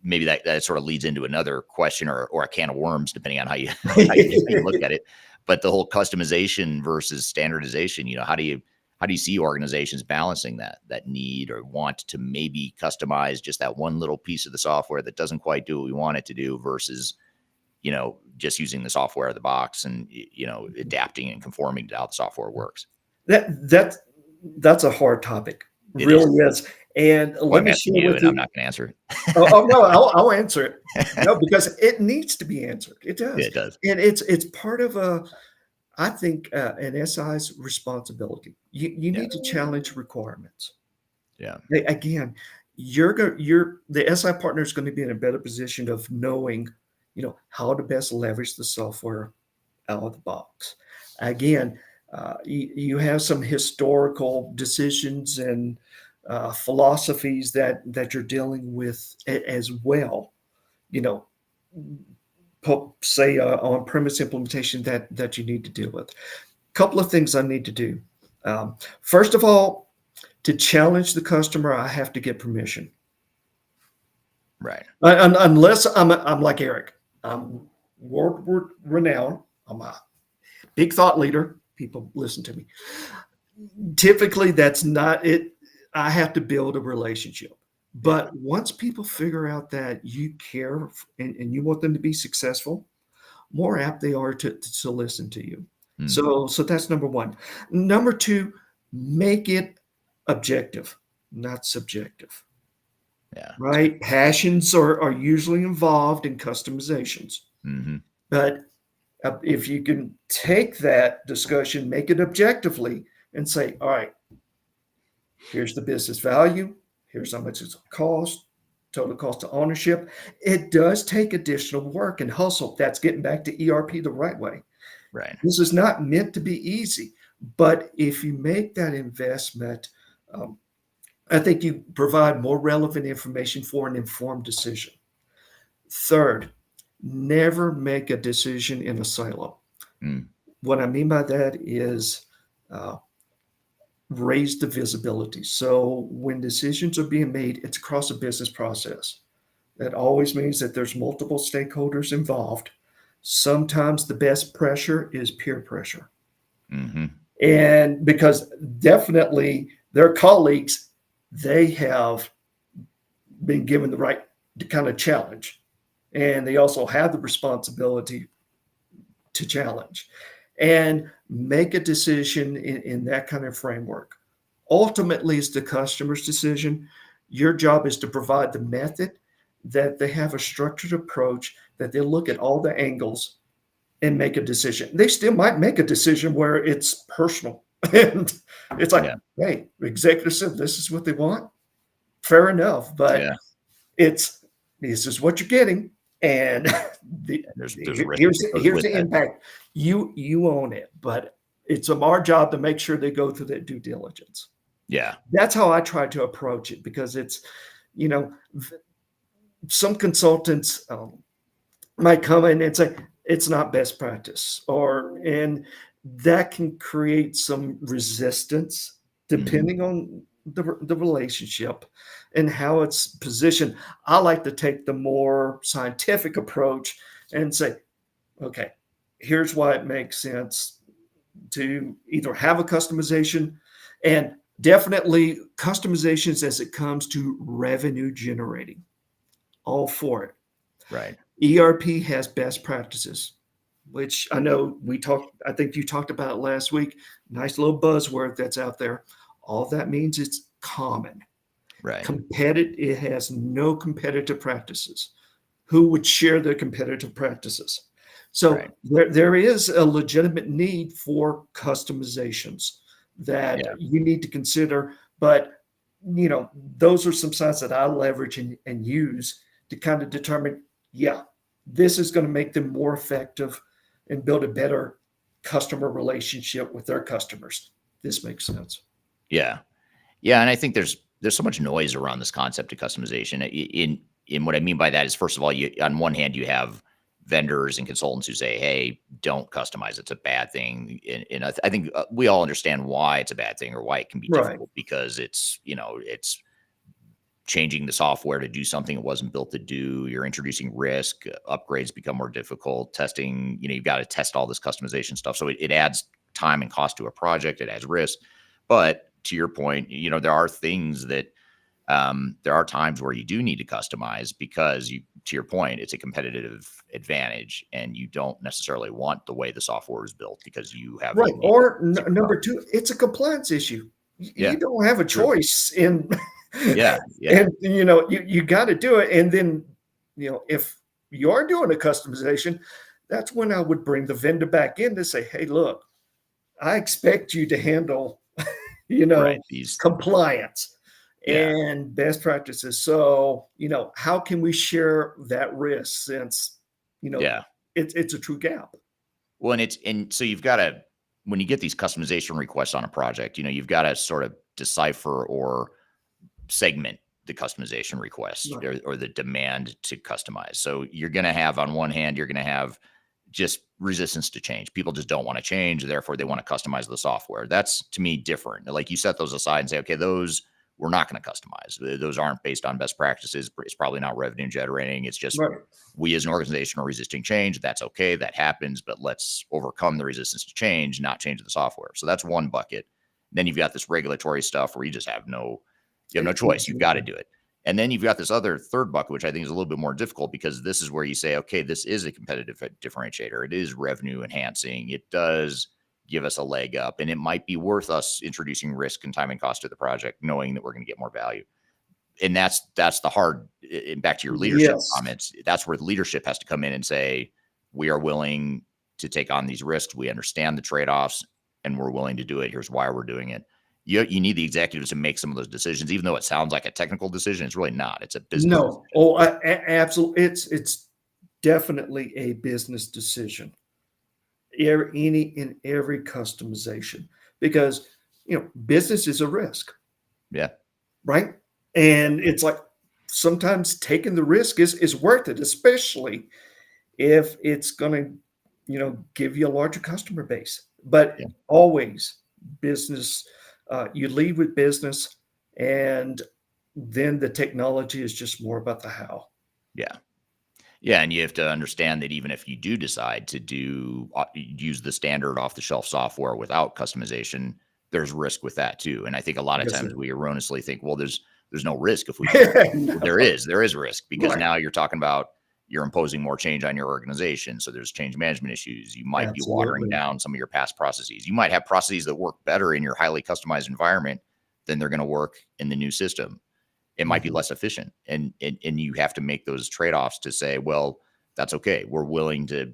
Speaker 1: maybe that sort of leads into another question, or a can of worms, depending on how you how you look at it. But the whole customization versus standardization, how do you see organizations balancing that need or want to maybe customize just that one little piece of the software that doesn't quite do what we want it to do versus, just using the software out of the box and, adapting and conforming to how the software works?
Speaker 2: That's a hard topic,
Speaker 1: It is.
Speaker 2: really is. And
Speaker 1: Well,
Speaker 2: let
Speaker 1: I'm
Speaker 2: me
Speaker 1: asking
Speaker 2: share
Speaker 1: you,
Speaker 2: with
Speaker 1: and I'm
Speaker 2: you.
Speaker 1: not going to answer
Speaker 2: Oh no, I'll answer it. No,
Speaker 1: it.
Speaker 2: because it needs to be answered. It
Speaker 1: Yeah,
Speaker 2: does,
Speaker 1: it does.
Speaker 2: and it's part of I think an SI's responsibility. You
Speaker 1: Yeah.
Speaker 2: need to challenge requirements.
Speaker 1: Yeah.
Speaker 2: Again, you're the SI partner is going to be in a better position of knowing, how to best leverage the software out of the box. Again, you have some historical decisions and philosophies that you're dealing with as well. You know, say on-premise implementation that you need to deal with. Couple of things I need to do. First of all, to challenge the customer, I have to get permission.
Speaker 1: Right.
Speaker 2: Unless I'm like Eric, I'm world renowned. I'm a big thought leader. People listen to me. Typically, that's not it. I have to build a relationship.
Speaker 1: Yeah.
Speaker 2: But once people figure out that you care and you want them to be successful, more apt they are to listen to you.
Speaker 1: Mm.
Speaker 2: So that's number one. Number two, make it objective, not subjective.
Speaker 1: Yeah. That's good.
Speaker 2: Right? Passions are usually involved in customizations.
Speaker 1: Hmm.
Speaker 2: But if you can take that discussion, make it objectively, and say, all right, here's the business value, here's how much it's cost, total cost of ownership. It does take additional work and hustle. That's getting back to ERP the right way.
Speaker 1: Right.
Speaker 2: This is not meant to be easy, but if you make that investment, um, I think you provide more relevant information for an informed decision. Third, never make a decision in a silo.
Speaker 1: Mm.
Speaker 2: What I mean by that is uh, raise the visibility. So when decisions are being made, it's across a business process. That always means that there's multiple stakeholders involved. Sometimes the best pressure is peer pressure.
Speaker 1: Hmm.
Speaker 2: And because definitely their colleagues, they have been given the right to kind of challenge. And they also have the responsibility to challenge and make a decision in that kind of framework. Ultimately, it's the customer's decision. Your job is to provide the method, that they have a structured approach, that they look at all the angles and make a decision. They still might make a decision where it's personal. And it's like,
Speaker 1: Yeah.
Speaker 2: hey, the executive said this is what they want. Fair enough. But
Speaker 1: Yeah.
Speaker 2: it's this is what you're getting. And
Speaker 1: There's risk that goes
Speaker 2: here's
Speaker 1: with
Speaker 2: the
Speaker 1: that.
Speaker 2: impact. You own it, but it's our job to make sure they go through that due diligence.
Speaker 1: Yeah.
Speaker 2: That's how I try to approach it, because it's, you know, some consultants might come in and say it's not best practice, and that can create some resistance
Speaker 1: Mhm.
Speaker 2: depending on the relationship and how it's positioned. I like to take the more scientific approach and say, okay, here's why it makes sense to either have a customization, and definitely customizations as it comes to revenue generating. All for it.
Speaker 1: Right.
Speaker 2: ERP has best practices, which I know I think you talked about it last week. Nice little buzzword that's out there. All that means it's common.
Speaker 1: Right.
Speaker 2: Competitive, it has no competitive practices. Who would share their competitive practices? So
Speaker 1: Right.
Speaker 2: there is a legitimate need for customizations that
Speaker 1: Yeah.
Speaker 2: you need to consider. But those are some signs that I leverage and use to kind of determine, yeah, this is going to make them more effective and build a better customer relationship with their customers. This makes sense.
Speaker 1: Yeah. Yeah, and I think there's so much noise around this concept of customization. In what I mean by that is, first of all, you on one hand you have vendors and consultants who say, "Hey, don't customize; it's a bad thing." And I think we all understand why it's a bad thing or why it can be
Speaker 2: Right.
Speaker 1: difficult, because it's changing the software to do something it wasn't built to do. You're introducing risk. Upgrades become more difficult. Testing, you've got to test all this customization stuff, so it adds time and cost to a project. It adds risk, but to your point, there are things that there are times where you do need to customize because to your point, it's a competitive advantage and you don't necessarily want the way the software is built because you have a
Speaker 2: Right.
Speaker 1: unique
Speaker 2: Or
Speaker 1: secret sauce.
Speaker 2: number two, it's a compliance issue. You
Speaker 1: Yeah,
Speaker 2: don't have a
Speaker 1: true.
Speaker 2: choice in,
Speaker 1: Yeah, yeah,
Speaker 2: and you got to do it. And then, if you are doing a customization, that's when I would bring the vendor back in to say, hey, look, I expect you to handle, you
Speaker 1: right.
Speaker 2: know,
Speaker 1: These,
Speaker 2: compliance
Speaker 1: yeah,
Speaker 2: and best practices. So, how can we share that risk, since, you know,
Speaker 1: yeah.
Speaker 2: it's a true gap.
Speaker 1: Well, and so you've got to, when you get these customization requests on a project, you've got to sort of decipher or segment the customization request,
Speaker 2: Right.
Speaker 1: or the demand to customize. So you're going to have, on one hand, you're going to have just resistance to change. People just don't want to change. Therefore, they want to customize the software. That's, to me, different. Like, you set those aside and say, okay, those we're not going to customize. Those aren't based on best practices. It's probably not revenue generating. It's just
Speaker 2: Right.
Speaker 1: we as an organization are resisting change. That's okay. That happens, but let's overcome the resistance to change, not change the software. So that's one bucket. Then you've got this regulatory stuff where you have no choice. You've got to
Speaker 2: Exactly.
Speaker 1: do it. And then you've got this other third bucket, which I think is a little bit more difficult, because this is where you say, okay, this is a competitive differentiator. It is revenue enhancing. It does give us a leg up, and it might be worth us introducing risk and time and cost to the project, knowing that we're going to get more value. And that's the hard, and back to your leadership
Speaker 2: Yes.
Speaker 1: comments, that's where the leadership has to come in and say, we are willing to take on these risks. We understand the trade-offs and we're willing to do it. Here's why we're doing it. You need the executives to make some of those decisions, even though it sounds like a technical decision. It's really not. It's a business
Speaker 2: No.
Speaker 1: decision.
Speaker 2: Oh, absolutely. It's definitely a business decision. Any in every customization, because business is a risk,
Speaker 1: Yeah.
Speaker 2: right? And it's like sometimes taking the risk is worth it, especially if it's going to give you a larger customer base. But
Speaker 1: Yeah.
Speaker 2: always business, you lead with business, and then the technology is just more about the how.
Speaker 1: Yeah. Yeah, and you have to understand that even if you do decide to use the standard off the shelf software without customization, there's risk with that too. And I think a lot of
Speaker 2: Yes,
Speaker 1: times
Speaker 2: sir.
Speaker 1: we erroneously think, well, there's no risk if we do that. Well,
Speaker 2: No,
Speaker 1: there is risk, because
Speaker 2: right.
Speaker 1: now you're talking about, you're imposing more change on your organization. So there's change management issues. You might be watering
Speaker 2: Absolutely.
Speaker 1: down some of your past processes. You might have processes that work better in your highly customized environment than they're going to work in the new system. It might be less efficient. And you have to make those trade-offs to say, well, that's okay. We're willing to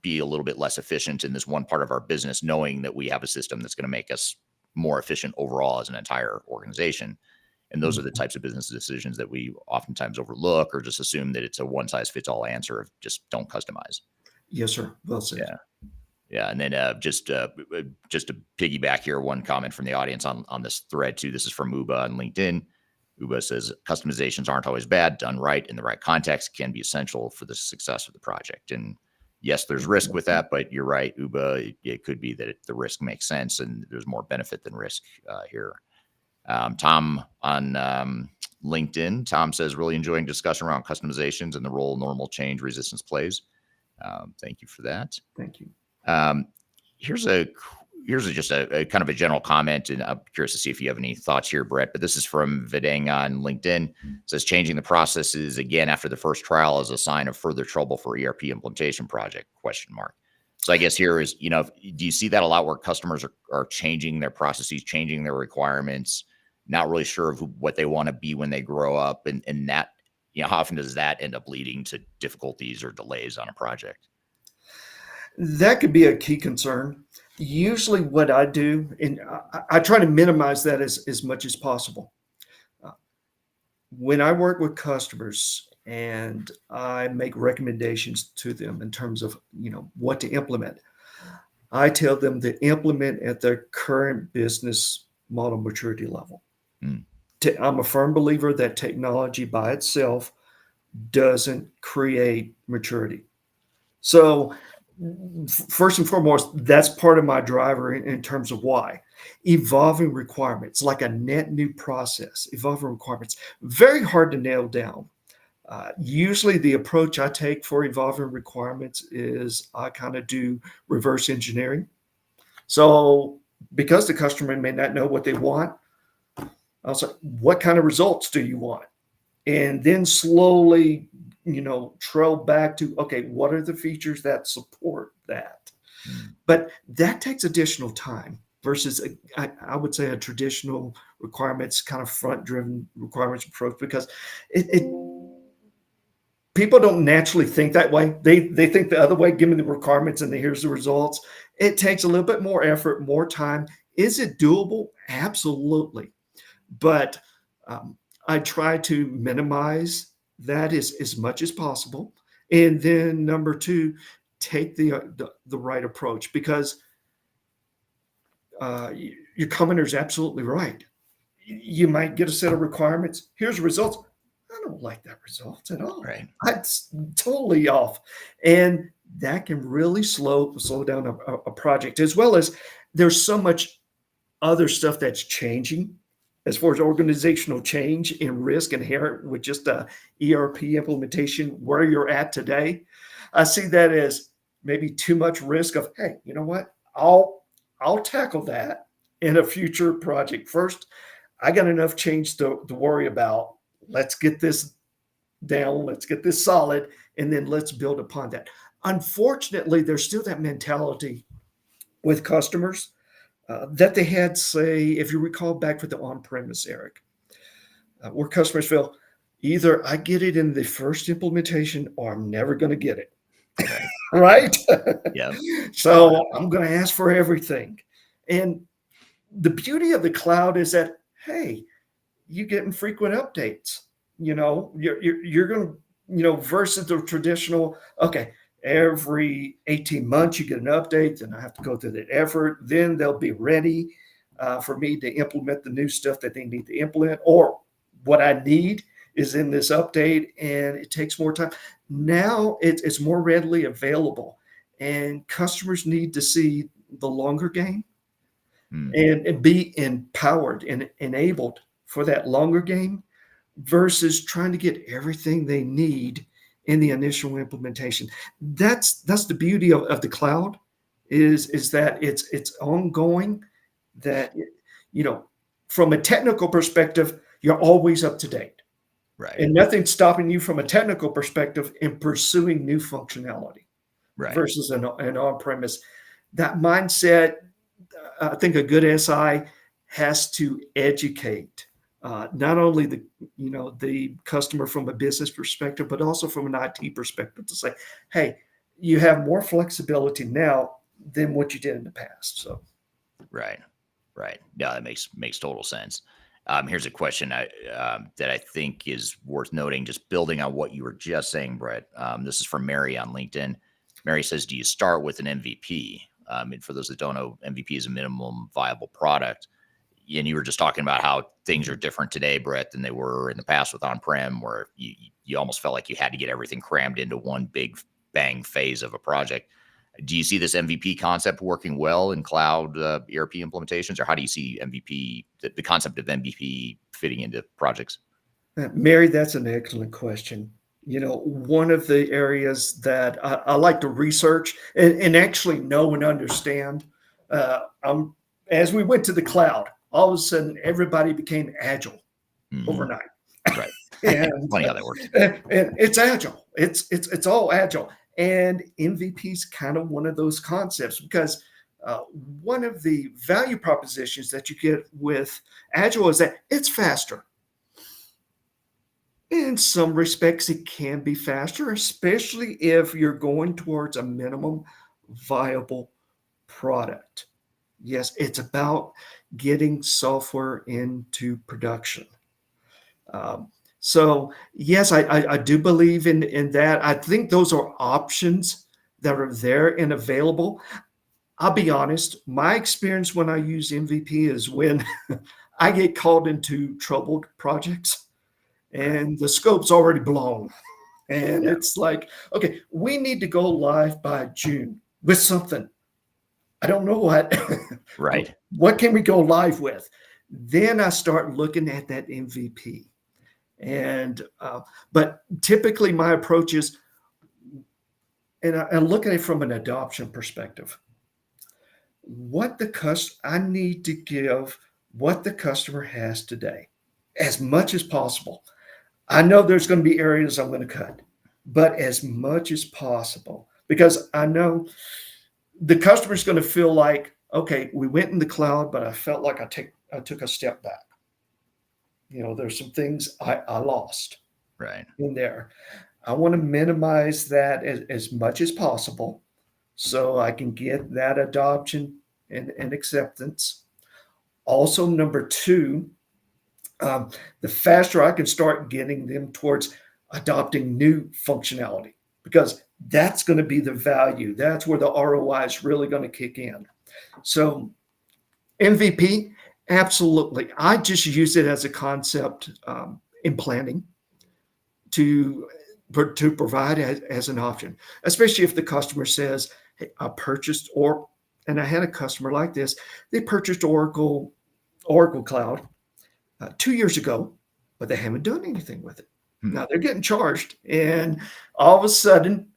Speaker 1: be a little bit less efficient in this one part of our business, knowing that we have a system that's going to make us more efficient overall as an entire organization. And those are the types of business decisions that we oftentimes overlook or just assume that it's a one size fits all answer of just don't customize.
Speaker 2: Yes, sir. Well said.
Speaker 1: Yeah. Yeah. And then just to piggyback here, one comment from the audience on this thread too. This is from Uba on LinkedIn. Uba says customizations aren't always bad. Done right in the right context can be essential for the success of the project. And yes, there's risk with that, but you're right, Uba. It could be that the risk makes sense and there's more benefit than risk here. Tom on LinkedIn. Tom says, really enjoying discussion around customizations and the role normal change resistance plays. Thank you for that.
Speaker 2: Thank you.
Speaker 1: Here's just a kind of a general comment, and I'm curious to see if you have any thoughts here, Brett. But this is from Vidang on LinkedIn. It says changing the processes again after the first trial is a sign of further trouble for ERP implementation project ? So I guess here is, do you see that a lot where customers are changing their processes, changing their requirements, not really sure of what they want to be when they grow up, and that, how often does that end up leading to difficulties or delays on a project?
Speaker 2: That could be a key concern. Usually what I do, and I try to minimize that as much as possible. When I work with customers and I make recommendations to them in terms of, what to implement, I tell them to implement at their current business model maturity level. I'm a firm believer that technology by itself doesn't create maturity. So first and foremost, that's part of my driver in terms of why. Evolving requirements, like a net new process, evolving requirements, very hard to nail down. Usually the approach I take for evolving requirements is I kind of do reverse engineering. So because the customer may not know what they want, I'll say, what kind of results do you want? And then slowly, trail back to, okay, what are the features that support that? But that takes additional time versus, I would say, a traditional requirements, kind of front-driven requirements approach, because people don't naturally think that way. They think the other way, give me the requirements and here's the results. It takes a little bit more effort, more time. Is it doable? Absolutely. But I try to minimize that as much as possible. And then number two, take the right approach, because your commenter is absolutely right. You might get a set of requirements. Here's the results. I don't like that result at all.
Speaker 1: Right.
Speaker 2: That's totally off. And that can really slow down a project, as well as there's so much other stuff that's changing as far as organizational change and risk inherent with just a ERP implementation where you're at today. I see that as maybe too much risk of, hey, you know what? I'll tackle that in a future project. First, I got enough change to worry about. Let's get this down. Let's get this solid. And then let's build upon that. Unfortunately, there's still that mentality with customers that they had, say, if you recall back with the on-premise, Eric, where customers feel either I get it in the first implementation or I'm never going to get it. Right?
Speaker 1: Yeah.
Speaker 2: So I'm going to ask for everything. And the beauty of the cloud is that, hey, you get frequent updates. You're going to, versus the traditional, okay, every 18 months you get an update, then I have to go through that effort. Then they'll be ready for me to implement the new stuff that they need to implement, or what I need is in this update, and it takes more time. Now it's more readily available, and customers need to see the longer game and be empowered and enabled for that longer game versus trying to get everything they need in the initial implementation. That's the beauty of the cloud is that it's ongoing, that, from a technical perspective, you're always up to date.
Speaker 1: Right.
Speaker 2: And nothing's stopping you from a technical perspective in pursuing new functionality versus an on-premise. That mindset, I think a good SI has to educate not only the customer from a business perspective, but also from an IT perspective to say, hey, you have more flexibility now than what you did in the past. So
Speaker 1: Right. Right. Yeah, that makes total sense. Here's a question that I think is worth noting, just building on what you were just saying, Brett. This is from Mary on LinkedIn. Mary says, "Do you start with an MVP?" And for those that don't know, MVP is a minimum viable product. And you were just talking about how things are different today, Brett, than they were in the past with on-prem, where you almost felt like you had to get everything crammed into one big bang phase of a project. Do you see this MVP concept working well in cloud ERP implementations, or how do you see MVP, the concept of MVP fitting into projects?
Speaker 2: Mary, that's an excellent question. One of the areas that I like to research and actually know and understand, I'm, as we went to the cloud, all of a sudden everybody became agile
Speaker 1: Hmm.
Speaker 2: overnight.
Speaker 1: Right.
Speaker 2: and,
Speaker 1: Funny how that works.
Speaker 2: and it's agile. It's all agile. And MVP is kind of one of those concepts because uh, one of the value propositions that you get with agile is that it's faster. In some respects, it can be faster, especially if you're going towards a minimum viable product. Yes, it's about getting software into production. So, yes, I do believe in that. I think those are options that are there and available. I'll be honest, my experience when I use MVP is when I get called into troubled projects
Speaker 1: Right.
Speaker 2: and the scope's already blown. And
Speaker 1: Yeah.
Speaker 2: it's like, okay, we need to go live by June with something. I don't know what.
Speaker 1: Right.
Speaker 2: What can we go live with? Then I start looking at that MVP. And but typically my approach is, and I look at it from an adoption perspective. I need to give what the customer has today as much as possible. I know there's going to be areas I'm going to cut, but as much as possible, because I know the customer's going to feel like, okay, we went in the cloud, but I felt like I took a step back. There's some things I lost
Speaker 1: Right.
Speaker 2: in there. I want to minimize that as much as possible so I can get that adoption and acceptance. Also, number two, the faster I can start getting them towards adopting new functionality, because that's going to be the value. That's where the ROI is really going to kick in. So, MVP, absolutely. I just use it as a concept in planning to to provide as an option, especially if the customer says, "Hey, I purchased," and I had a customer like this. They purchased Oracle Cloud 2 years ago, but they haven't done anything with it.
Speaker 1: Hmm.
Speaker 2: Now they're getting charged, and all of a sudden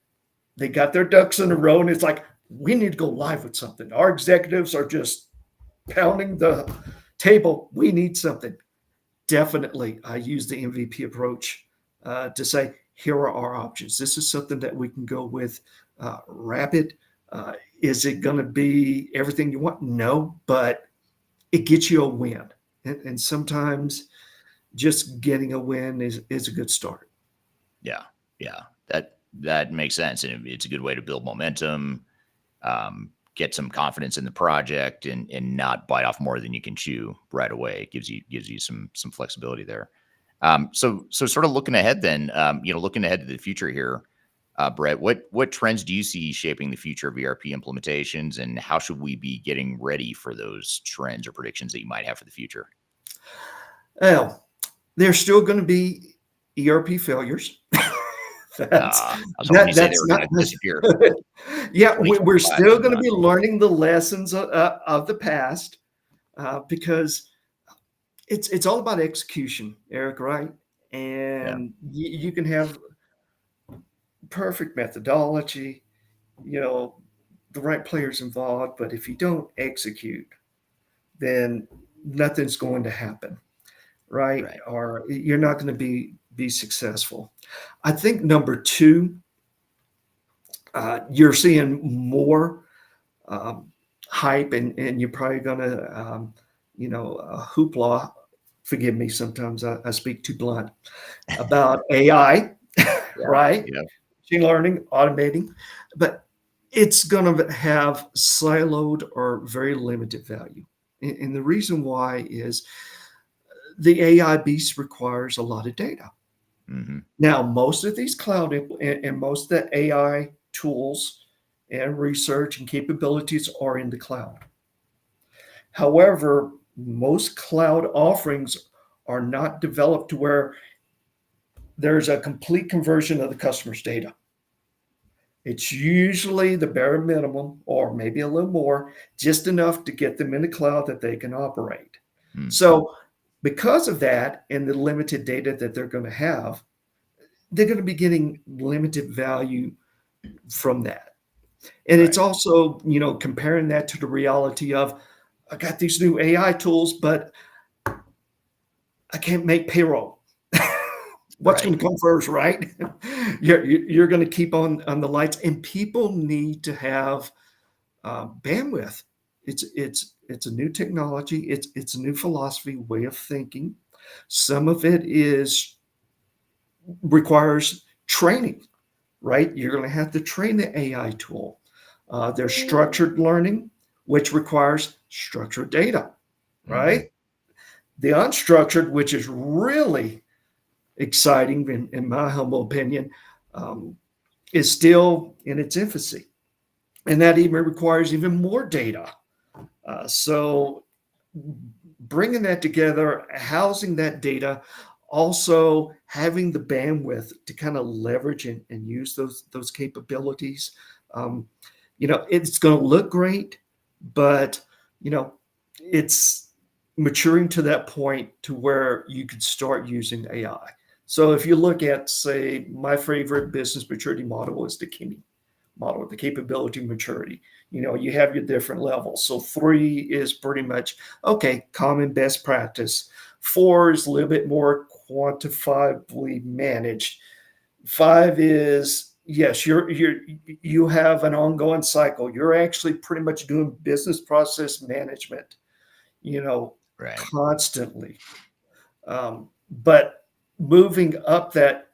Speaker 2: they got their ducks in a row, and it's like, we need to go live with something. Our executives are just pounding the table. We need something. Definitely, I use the MVP approach to say, here are our options. This is something that we can go with rapid. Is it going to be everything you want? No, but it gets you a win. And sometimes just getting a win is a good start.
Speaker 1: Yeah. Yeah. That makes sense, and it's a good way to build momentum, get some confidence in the project, and not bite off more than you can chew right away. It gives you some flexibility there. So sort of looking ahead then, looking ahead to the future here, Brett, what trends do you see shaping the future of ERP implementations, and how should we be getting ready for those trends or predictions that you might have for the future?
Speaker 2: Well, there's still going to be ERP failures. that's
Speaker 1: I was hoping you say they
Speaker 2: that's
Speaker 1: were
Speaker 2: not
Speaker 1: going to disappear.
Speaker 2: yeah, we're
Speaker 1: 2025
Speaker 2: still
Speaker 1: and
Speaker 2: going to
Speaker 1: beyond.
Speaker 2: be learning the lessons of the past because it's all about execution, Eric, right?
Speaker 1: Yeah.
Speaker 2: And you can have perfect methodology, you know, the right players involved, but if you don't execute, then nothing's going to happen, right?
Speaker 1: Right.
Speaker 2: Or you're not going to be successful. I think number two, you're seeing more um, hype, and you're probably going to hoopla. Forgive me, sometimes I speak too blunt about AI,
Speaker 1: Yeah.
Speaker 2: right?
Speaker 1: Yeah.
Speaker 2: Machine learning, automating, but it's going to have siloed or very limited value. And the reason why is the AI beast requires a lot of data.
Speaker 1: Hmm.
Speaker 2: Now, most of these cloud and most of the AI tools and research and capabilities are in the cloud. However, most cloud offerings are not developed to where there's a complete conversion of the customer's data. It's usually the bare minimum or maybe a little more, just enough to get them in the cloud that they can operate.
Speaker 1: Mm.
Speaker 2: So, because of that and the limited data that they're going to have, they're going to be getting limited value from that. And it's
Speaker 1: Right.
Speaker 2: also, comparing that to the reality of I got these new AI tools, but I can't make payroll. What's
Speaker 1: Right.
Speaker 2: going to come first, right? You're going to keep on the lights, and people need to have bandwidth. It's a new technology. It's a new philosophy, way of thinking. Some of it is requires training, right? You're going to have to train the AI tool. There's structured learning, which requires structured data,
Speaker 1: Hmm.
Speaker 2: right? The unstructured, which is really exciting in my humble opinion, um, is still in its infancy. And that even requires even more data. So bringing that together, housing that data, also having the bandwidth to kind of leverage and use those capabilities. Um, it's going to look great, but you know, it's maturing to that point to where you could start using AI. So if you look at, say, my favorite business maturity model is the Kinney model, the capability maturity. You have your different levels. So 3 is pretty much okay, common best practice. 4 is a little bit more quantifiably managed. 5 is yes, you have an ongoing cycle. You're actually pretty much doing business process management, you know,
Speaker 1: Right.
Speaker 2: constantly. But moving up that,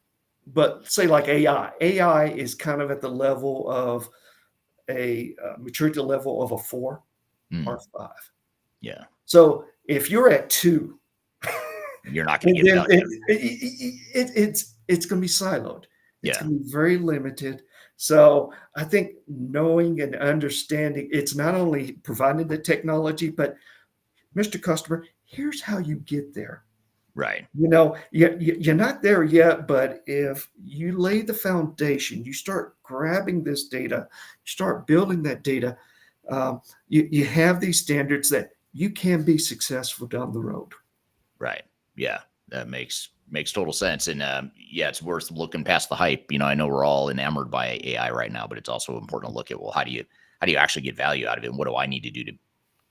Speaker 2: but say like AI is kind of at the level of a maturity level of a 4
Speaker 1: Mm.
Speaker 2: or 5.
Speaker 1: Yeah.
Speaker 2: So if you're at 2,
Speaker 1: You're not going to
Speaker 2: and
Speaker 1: get
Speaker 2: then
Speaker 1: value.
Speaker 2: it's going to be siloed. It's
Speaker 1: Yeah.
Speaker 2: going to be very limited. So I think knowing and understanding, it's not only providing the technology, but Mr. Customer, here's how you get there.
Speaker 1: Right.
Speaker 2: You're not there yet, but if you lay the foundation, you start grabbing this data, you start building that data, you have these standards that you can be successful down the road.
Speaker 1: Right. Yeah. That makes total sense. And yeah, it's worth looking past the hype. I know we're all enamored by AI right now, but it's also important to look at, well, how do you actually get value out of it? And what do I need to do to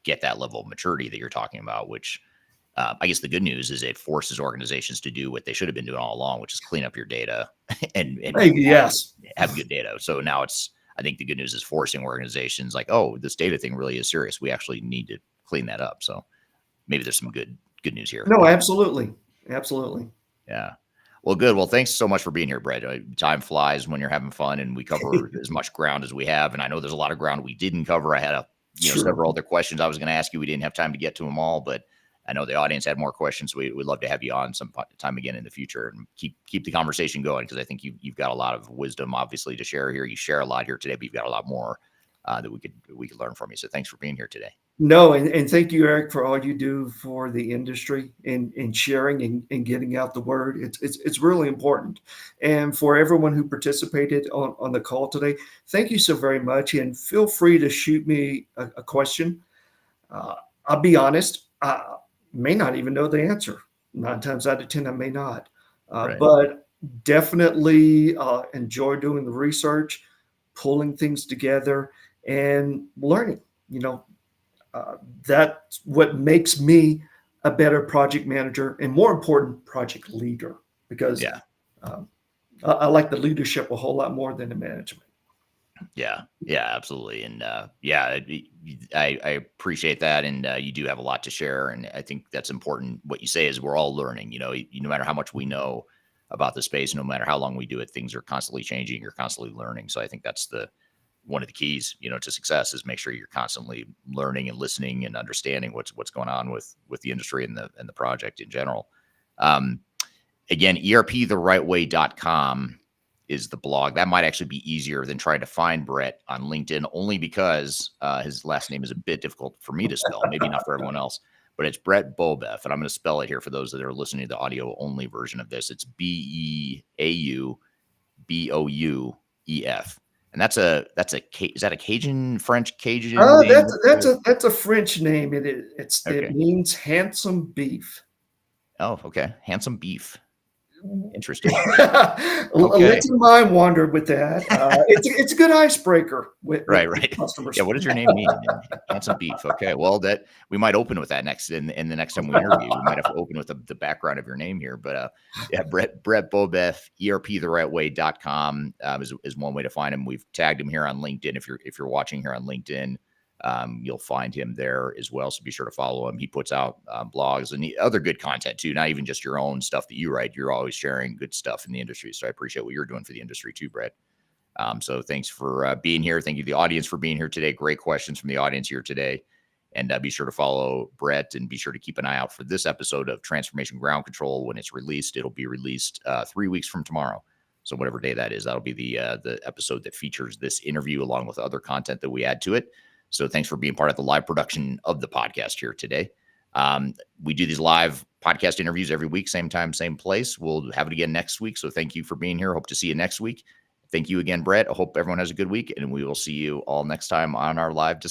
Speaker 1: get that level of maturity that you're talking about? Which I guess the good news is it forces organizations to do what they should have been doing all along, which is clean up your data and
Speaker 2: Maybe yes.
Speaker 1: have good data. So now I think the good news is forcing organizations like, oh, this data thing really is serious. We actually need to clean that up. So maybe there's some good news here.
Speaker 2: No, absolutely, absolutely.
Speaker 1: Yeah. Well, good. Well, thanks so much for being here, Brett. Time flies when you're having fun, and we cover as much ground as we have. And I know there's a lot of ground we didn't cover. I had
Speaker 2: Sure.
Speaker 1: several other questions I was going to ask you. We didn't have time to get to them all, but I know the audience had more questions. So we'd love to have you on some time again in the future and keep the conversation going, because I think you've got a lot of wisdom, obviously, to share here. You share a lot here today, but you've got a lot more that we could learn from you. So thanks for being here today.
Speaker 2: No, and thank you, Eric, for all you do for the industry and sharing and getting out the word. It's really important. And for everyone who participated on the call today, thank you so very much. And feel free to shoot me a question. Uh, I'll be honest, I may not even know the answer. 9 times out of 10, I may not.
Speaker 1: Right.
Speaker 2: But definitely enjoy doing the research, pulling things together, and learning. You know, uh, that's what makes me a better project manager and, more important, project leader, because
Speaker 1: Yeah.
Speaker 2: um, I like the leadership a whole lot more than the management.
Speaker 1: Yeah, yeah, absolutely. And I appreciate that. And you do have a lot to share. And I think that's important. What you say is we're all learning. No matter how much we know about the space, no matter how long we do it, things are constantly changing. You're constantly learning. So I think that's the one of the keys, to success is make sure you're constantly learning and listening and understanding what's going on with the industry and the project in general. Um, Again, ERPtherightway.com is the blog. That might actually be easier than trying to find Brett on LinkedIn, only because his last name is a bit difficult for me to spell. Maybe not for everyone else, but it's Brett Beaubouef. And I'm going to spell it here for those that are listening to the audio only version of this. It's Beaubouef. And is that a Cajun, French Cajun name?
Speaker 2: That's a French name. It
Speaker 1: Okay.
Speaker 2: means handsome beef.
Speaker 1: Oh, okay. Handsome beef. Interesting.
Speaker 2: Let
Speaker 1: Okay.
Speaker 2: your mind wander with that. It's a good icebreaker with
Speaker 1: Right.
Speaker 2: customers.
Speaker 1: Yeah, what does your name mean? And handsome beef. Okay, well, that we might open with that next in the next time we interview. We might have to open with the background of your name here. But yeah, Brett Beaubouef, ERPtherightway.com is one way to find him. We've tagged him here on LinkedIn. If you're watching here on LinkedIn, you'll find him there as well. So be sure to follow him. He puts out blogs and other good content too, not even just your own stuff that you write. You're always sharing good stuff in the industry. So I appreciate what you're doing for the industry too, Brett. So thanks for being here. Thank you, the audience, for being here today. Great questions from the audience here today. And be sure to follow Brett and be sure to keep an eye out for this episode of Transformation Ground Control when it's released. It'll be released 3 weeks from tomorrow. So whatever day that is, that'll be the episode that features this interview along with other content that we add to it. So thanks for being part of the live production of the podcast here today. We do these live podcast interviews every week, same time, same place. We'll have it again next week. So thank you for being here. Hope to see you next week. Thank you again, Brett. I hope everyone has a good week, and we will see you all next time on our live discussion.